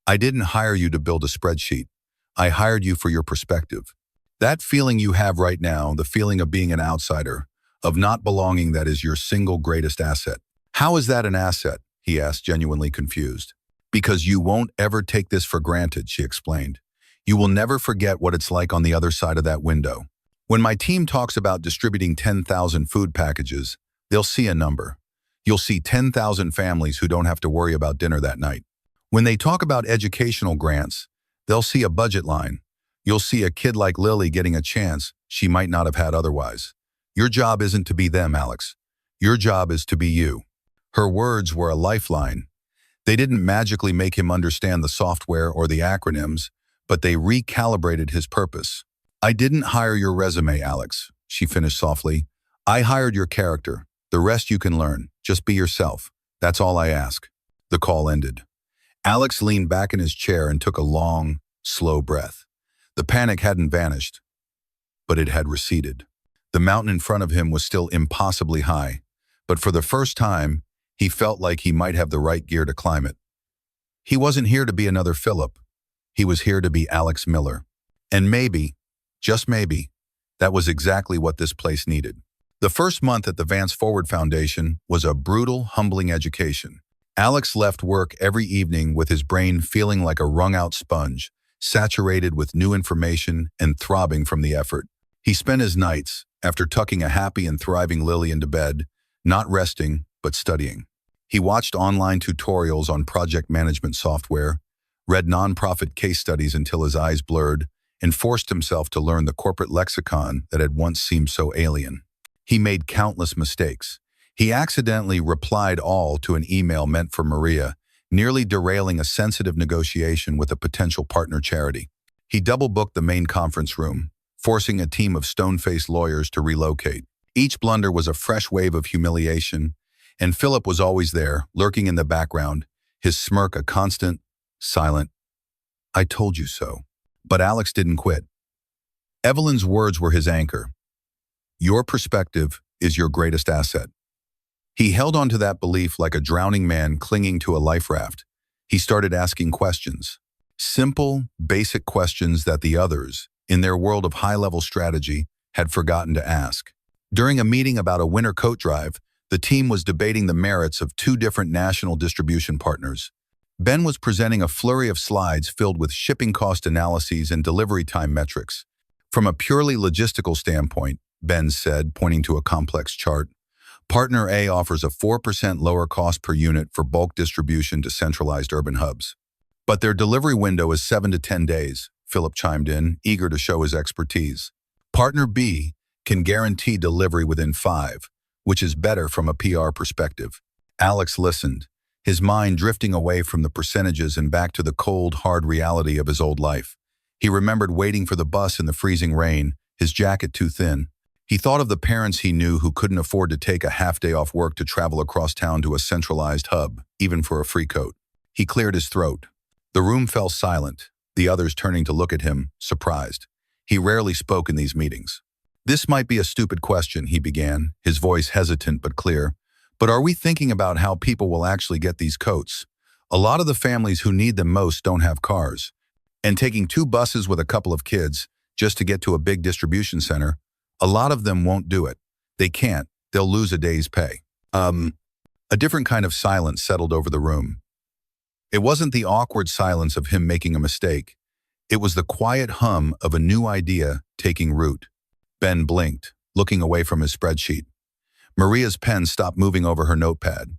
Speaker 1: I didn't hire you to build a spreadsheet. I hired you for your perspective. That feeling you have right now, the feeling of being an outsider, of not belonging, that is your single greatest asset." "How is that an asset?" he asked, genuinely confused. "Because you won't ever take this for granted," she explained. "You will never forget what it's like on the other side of that window. When my team talks about distributing 10,000 food packages, they'll see a number. You'll see 10,000 families who don't have to worry about dinner that night. When they talk about educational grants, they'll see a budget line. You'll see a kid like Lily getting a chance she might not have had otherwise. Your job isn't to be them, Alex. Your job is to be you." Her words were a lifeline. They didn't magically make him understand the software or the acronyms, but they recalibrated his purpose. "I didn't hire your resume, Alex," she finished softly. "I hired your character. The rest you can learn. Just be yourself. That's all I ask." The call ended. Alex leaned back in his chair and took a long, slow breath. The panic hadn't vanished, but it had receded. The mountain in front of him was still impossibly high, but for the first time, he felt like he might have the right gear to climb it. He wasn't here to be another Philip. He was here to be Alex Miller. And maybe, just maybe, that was exactly what this place needed. The first month at the Vance Forward Foundation was a brutal, humbling education. Alex left work every evening with his brain feeling like a wrung-out sponge, saturated with new information and throbbing from the effort. He spent his nights, after tucking a happy and thriving Lily into bed, not resting, but studying. He watched online tutorials on project management software, read nonprofit case studies until his eyes blurred, and forced himself to learn the corporate lexicon that had once seemed so alien. He made countless mistakes. He accidentally replied all to an email meant for Maria, nearly derailing a sensitive negotiation with a potential partner charity. He double-booked the main conference room, forcing a team of stone-faced lawyers to relocate. Each blunder was a fresh wave of humiliation, and Philip was always there, lurking in the background, his smirk a constant, silent, "I told you so." But Alex didn't quit. Evelyn's words were his anchor. "Your perspective is your greatest asset." He held on to that belief like a drowning man clinging to a life raft. He started asking questions. Simple, basic questions that the others, in their world of high-level strategy, had forgotten to ask. During a meeting about a winter coat drive, the team was debating the merits of two different national distribution partners. Ben was presenting a flurry of slides filled with shipping cost analyses and delivery time metrics. "From a purely logistical standpoint," Ben said, pointing to a complex chart, "Partner A offers a 4% lower cost per unit for bulk distribution to centralized urban hubs. But their delivery window is 7 to 10 days, Philip chimed in, eager to show his expertise. "Partner B can guarantee delivery within 5, which is better from a PR perspective." Alex listened, his mind drifting away from the percentages and back to the cold, hard reality of his old life. He remembered waiting for the bus in the freezing rain, his jacket too thin. He thought of the parents he knew who couldn't afford to take a half-day off work to travel across town to a centralized hub, even for a free coat. He cleared his throat. The room fell silent, the others turning to look at him, surprised. He rarely spoke in these meetings. "This might be a stupid question," he began, his voice hesitant but clear. "But are we thinking about how people will actually get these coats? A lot of the families who need them most don't have cars. And taking 2 buses with a couple of kids, just to get to a big distribution center, a lot of them won't do it. They can't. They'll lose a day's pay." A different kind of silence settled over the room. It wasn't the awkward silence of him making a mistake. It was the quiet hum of a new idea taking root. Ben blinked, looking away from his spreadsheet. Maria's pen stopped moving over her notepad.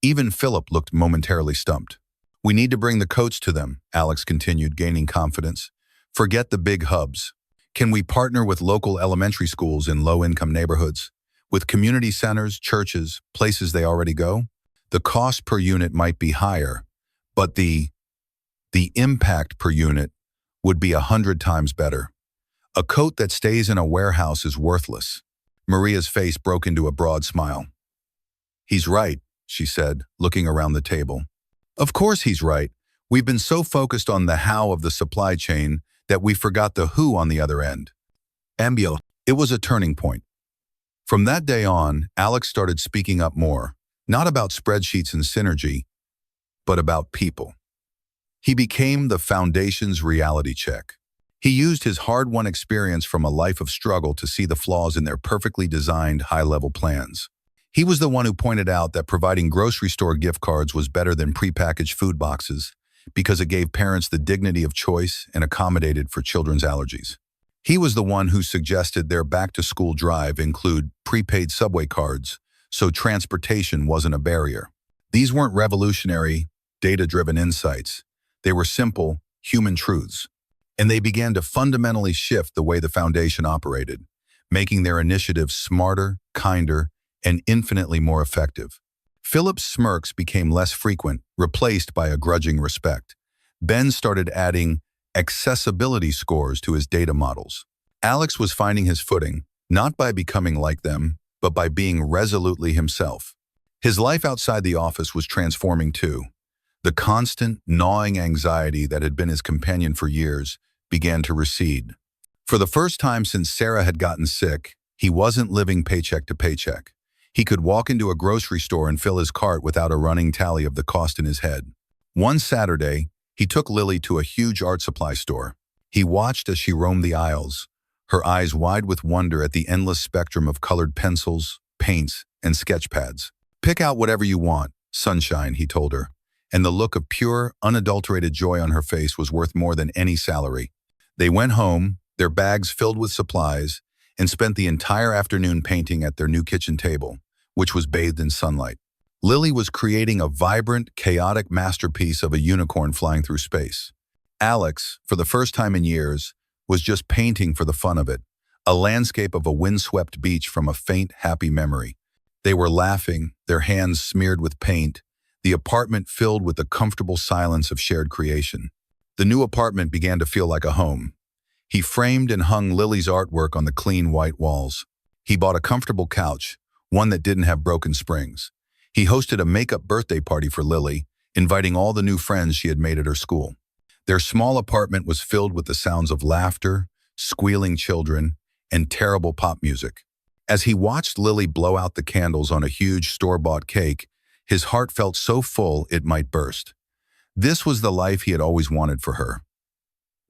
Speaker 1: Even Philip looked momentarily stumped. We need to bring the coats to them, Alex continued, gaining confidence. Forget the big hubs. Can we partner with local elementary schools in low-income neighborhoods? With community centers, churches, places they already go? The cost per unit might be higher, but the impact per unit would be 100 times better. A coat that stays in a warehouse is worthless. Maria's face broke into a broad smile. He's right, she said, looking around the table. Of course he's right. We've been so focused on the how of the supply chain that we forgot the who on the other end. Ambio. It was a turning point. From that day on, Alex started speaking up more, not about spreadsheets and synergy, but about people. He became the foundation's reality check. He used his hard-won experience from a life of struggle to see the flaws in their perfectly designed high-level plans. He was the one who pointed out that providing grocery store gift cards was better than prepackaged food boxes because it gave parents the dignity of choice and accommodated for children's allergies. He was the one who suggested their back-to-school drive include prepaid subway cards so transportation wasn't a barrier. These weren't revolutionary, data-driven insights. They were simple, human truths. And they began to fundamentally shift the way the foundation operated, making their initiatives smarter, kinder, and infinitely more effective. Philip's smirks became less frequent, replaced by a grudging respect. Ben started adding accessibility scores to his data models. Alex was finding his footing, not by becoming like them, but by being resolutely himself. His life outside the office was transforming too. The constant, gnawing anxiety that had been his companion for years began to recede. For the first time since Sarah had gotten sick, he wasn't living paycheck to paycheck. He could walk into a grocery store and fill his cart without a running tally of the cost in his head. One Saturday, he took Lily to a huge art supply store. He watched as she roamed the aisles, her eyes wide with wonder at the endless spectrum of colored pencils, paints, and sketch pads. "Pick out whatever you want, sunshine," he told her, and the look of pure, unadulterated joy on her face was worth more than any salary. They went home, their bags filled with supplies, and spent the entire afternoon painting at their new kitchen table, which was bathed in sunlight. Lily was creating a vibrant, chaotic masterpiece of a unicorn flying through space. Alex, for the first time in years, was just painting for the fun of it, a landscape of a windswept beach from a faint, happy memory. They were laughing, their hands smeared with paint, the apartment filled with the comfortable silence of shared creation. The new apartment began to feel like a home. He framed and hung Lily's artwork on the clean white walls. He bought a comfortable couch, one that didn't have broken springs. He hosted a makeup birthday party for Lily, inviting all the new friends she had made at her school. Their small apartment was filled with the sounds of laughter, squealing children, and terrible pop music. As he watched Lily blow out the candles on a huge store-bought cake, his heart felt so full it might burst. This was the life he had always wanted for her.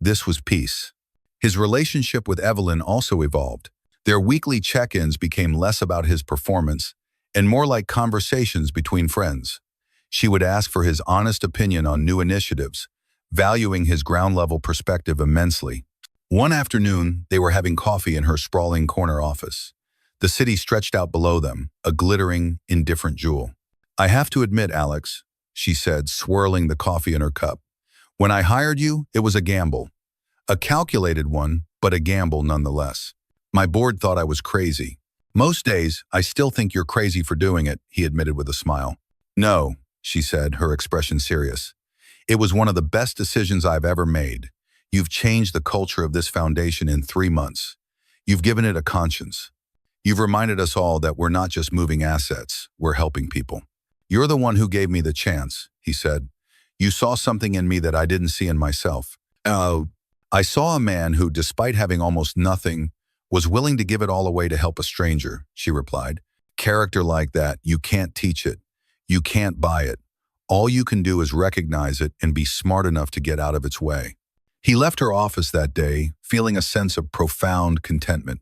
Speaker 1: This was peace. His relationship with Evelyn also evolved. Their weekly check-ins became less about his performance and more like conversations between friends. She would ask for his honest opinion on new initiatives, valuing his ground-level perspective immensely. One afternoon, they were having coffee in her sprawling corner office. The city stretched out below them, a glittering, indifferent jewel. "I have to admit, Alex," she said, swirling the coffee in her cup, "when I hired you, it was a gamble. A calculated one, but a gamble nonetheless. My board thought I was crazy. Most days, I still think you're crazy for doing it," he admitted with a smile. "No," she said, her expression serious. "It was one of the best decisions I've ever made. You've changed the culture of this foundation in 3 months. You've given it a conscience. You've reminded us all that we're not just moving assets, we're helping people. You're the one who gave me the chance," he said. "You saw something in me that I didn't see in myself." "I saw a man who, despite having almost nothing, was willing to give it all away to help a stranger," she replied. "Character like that, you can't teach it. You can't buy it. All you can do is recognize it and be smart enough to get out of its way." He left her office that day, feeling a sense of profound contentment.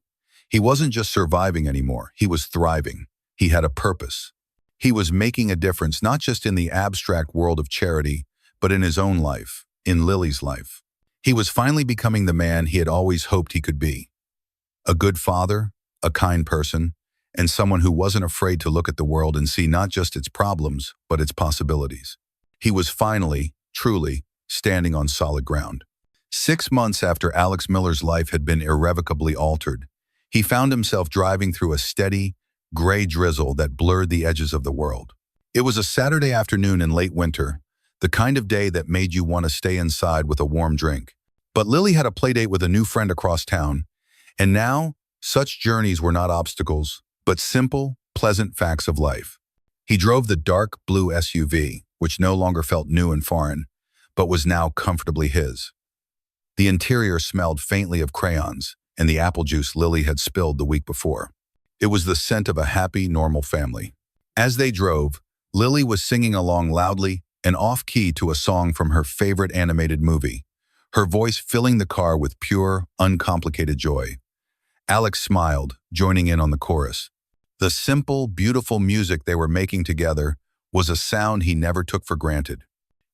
Speaker 1: He wasn't just surviving anymore, he was thriving. He had a purpose. He was making a difference not just in the abstract world of charity, but in his own life, in Lily's life. He was finally becoming the man he had always hoped he could be. A good father, a kind person, and someone who wasn't afraid to look at the world and see not just its problems, but its possibilities. He was finally, truly, standing on solid ground. 6 months after Alex Miller's life had been irrevocably altered, he found himself driving through a steady, gray drizzle that blurred the edges of the world. It was a Saturday afternoon in late winter, the kind of day that made you want to stay inside with a warm drink. But Lily had a playdate with a new friend across town, and now, such journeys were not obstacles, but simple, pleasant facts of life. He drove the dark blue SUV, which no longer felt new and foreign, but was now comfortably his. The interior smelled faintly of crayons and the apple juice Lily had spilled the week before. It was the scent of a happy, normal family. As they drove, Lily was singing along loudly and off-key to a song from her favorite animated movie, her voice filling the car with pure, uncomplicated joy. Alex smiled, joining in on the chorus. The simple, beautiful music they were making together was a sound he never took for granted.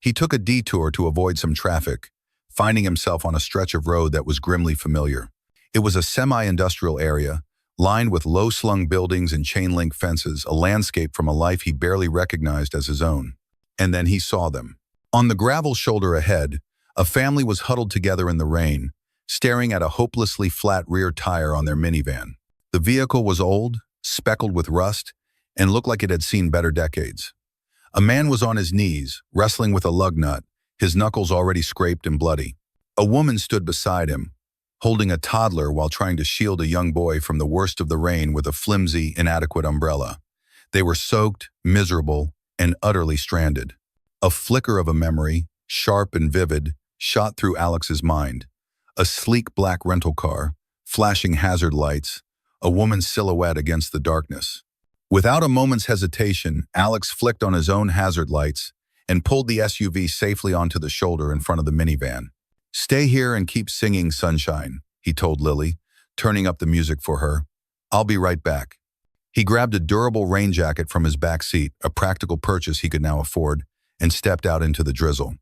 Speaker 1: He took a detour to avoid some traffic, finding himself on a stretch of road that was grimly familiar. It was a semi-industrial area, lined with low-slung buildings and chain-link fences, a landscape from a life he barely recognized as his own. And then he saw them. On the gravel shoulder ahead, a family was huddled together in the rain, staring at a hopelessly flat rear tire on their minivan. The vehicle was old, speckled with rust, and looked like it had seen better decades. A man was on his knees, wrestling with a lug nut, his knuckles already scraped and bloody. A woman stood beside him, holding a toddler while trying to shield a young boy from the worst of the rain with a flimsy, inadequate umbrella. They were soaked, miserable, and utterly stranded. A flicker of a memory, sharp and vivid, shot through Alex's mind. A sleek black rental car, flashing hazard lights, a woman's silhouette against the darkness. Without a moment's hesitation, Alex flicked on his own hazard lights and pulled the SUV safely onto the shoulder in front of the minivan. "Stay here and keep singing, sunshine," he told Lily, turning up the music for her. "I'll be right back." He grabbed a durable rain jacket from his back seat, a practical purchase he could now afford, and stepped out into the drizzle.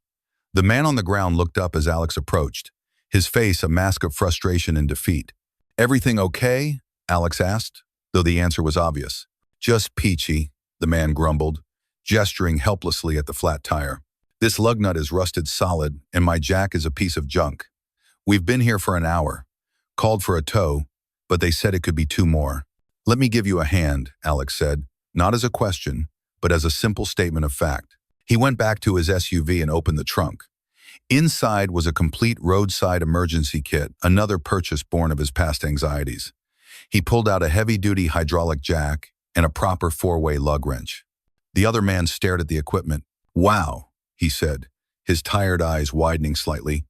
Speaker 1: The man on the ground looked up as Alex approached, his face a mask of frustration and defeat. "Everything okay?" Alex asked, though the answer was obvious. "Just peachy," the man grumbled, gesturing helplessly at the flat tire. "This lug nut is rusted solid, and my jack is a piece of junk. We've been here for an hour. Called for a tow, but they said it could be 2 more. "Let me give you a hand," Alex said, not as a question, but as a simple statement of fact. He went back to his SUV and opened the trunk. Inside was a complete roadside emergency kit, another purchase born of his past anxieties. He pulled out a heavy-duty hydraulic jack and a proper 4-way lug wrench. The other man stared at the equipment. "Wow," he said, his tired eyes widening slightly.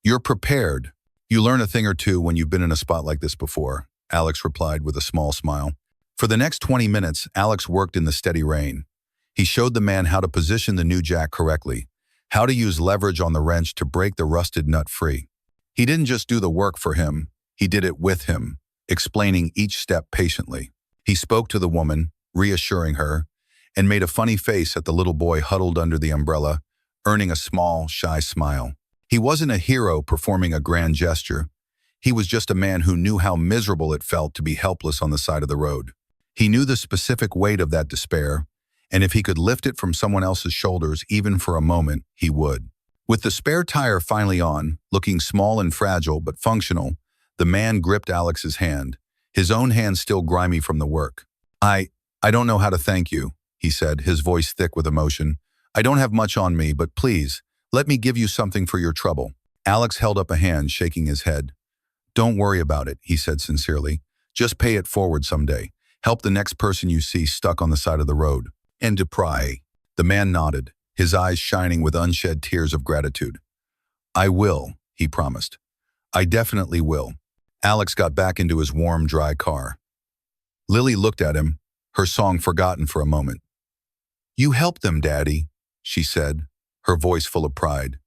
Speaker 1: "You're prepared. You learn a thing or two when you've been in a spot like this before," Alex replied with a small smile. For the next 20 minutes, Alex worked in the steady rain. He showed the man how to position the new jack correctly, how to use leverage on the wrench to break the rusted nut free. He didn't just do the work for him, he did it with him, explaining each step patiently. He spoke to the woman, reassuring her, and made a funny face at the little boy huddled under the umbrella, earning a small, shy smile. He wasn't a hero performing a grand gesture. He was just a man who knew how miserable it felt to be helpless on the side of the road. He knew the specific weight of that despair, and if he could lift it from someone else's shoulders even for a moment, he would. With the spare tire finally on, looking small and fragile but functional, the man gripped Alex's hand, his own hand still grimy from the work. I don't know how to thank you," he said, his voice thick with emotion. "I don't have much on me, but please, let me give you something for your trouble." Alex held up a hand, shaking his head. "Don't worry about it," he said sincerely. "Just pay it forward someday. Help the next person you see stuck on the side of the road." "And to pry." The man nodded, his eyes shining with unshed tears of gratitude. "I will," he promised. "I definitely will." Alex got back into his warm, dry car. Lily looked at him, her song forgotten for a moment. "You helped them, Daddy," she said, her voice full of pride.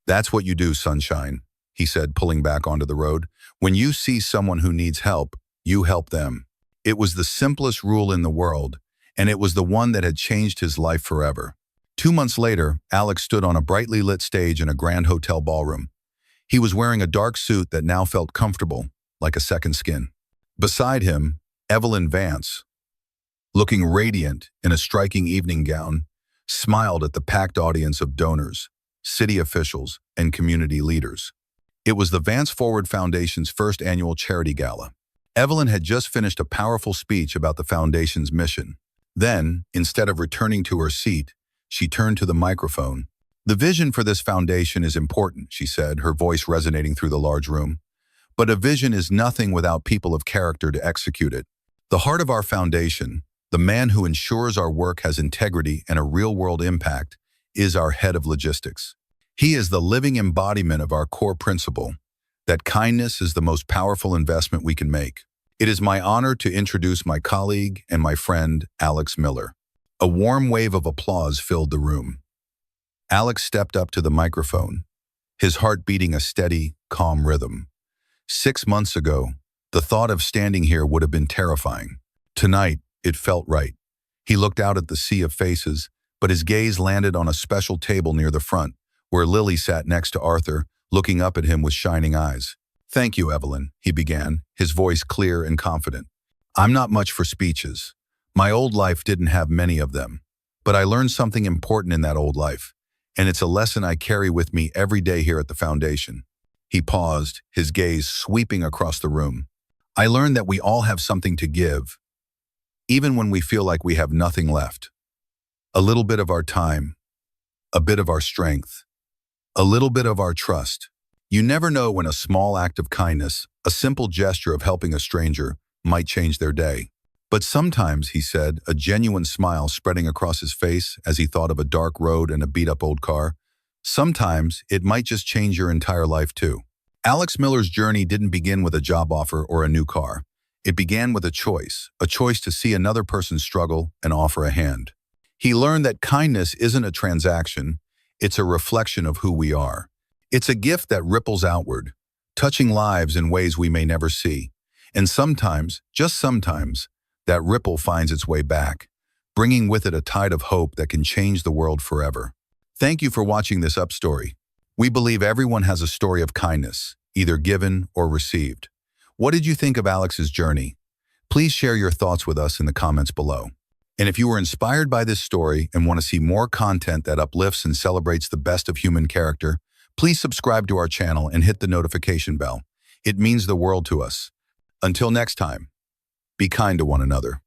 Speaker 1: "That's what you do, sunshine," he said, pulling back onto the road. "When you see someone who needs help, you help them." It was the simplest rule in the world, and it was the one that had changed his life forever. 2 months later, Alex stood on a brightly lit stage in a grand hotel ballroom. He was wearing a dark suit that now felt comfortable, like a second skin. Beside him, Evelyn Vance, looking radiant in a striking evening gown, smiled at the packed audience of donors, city officials, and community leaders. It was the Vance Forward Foundation's first annual charity gala. Evelyn had just finished a powerful speech about the foundation's mission. Then, instead of returning to her seat, she turned to the microphone. "The vision for this foundation is important," she said, her voice resonating through the large room. "But a vision is nothing without people of character to execute it. The heart of our foundation, the man who ensures our work has integrity and a real-world impact, is our head of logistics. He is the living embodiment of our core principle, that kindness is the most powerful investment we can make. It is my honor to introduce my colleague and my friend, Alex Miller." A warm wave of applause filled the room. Alex stepped up to the microphone, his heart beating a steady, calm rhythm. 6 months ago, the thought of standing here would have been terrifying. Tonight, it felt right. He looked out at the sea of faces, but his gaze landed on a special table near the front, where Lily sat next to Arthur, looking up at him with shining eyes. "Thank you, Evelyn," he began, his voice clear and confident. "I'm not much for speeches. My old life didn't have many of them. But I learned something important in that old life, and it's a lesson I carry with me every day here at the foundation." He paused, his gaze sweeping across the room. "I learned that we all have something to give, even when we feel like we have nothing left. A little bit of our time, a bit of our strength, a little bit of our trust. You never know when a small act of kindness, a simple gesture of helping a stranger, might change their day. But sometimes," he said, a genuine smile spreading across his face as he thought of a dark road and a beat-up old car, "sometimes it might just change your entire life too." Alex Miller's journey didn't begin with a job offer or a new car. It began with a choice to see another person struggle and offer a hand. He learned that kindness isn't a transaction, it's a reflection of who we are. It's a gift that ripples outward, touching lives in ways we may never see. And sometimes, just sometimes, that ripple finds its way back, bringing with it a tide of hope that can change the world forever. Thank you for watching this Up Story. We believe everyone has a story of kindness, either given or received. What did you think of Alex's journey? Please share your thoughts with us in the comments below. And if you were inspired by this story and want to see more content that uplifts and celebrates the best of human character, please subscribe to our channel and hit the notification bell. It means the world to us. Until next time, be kind to one another.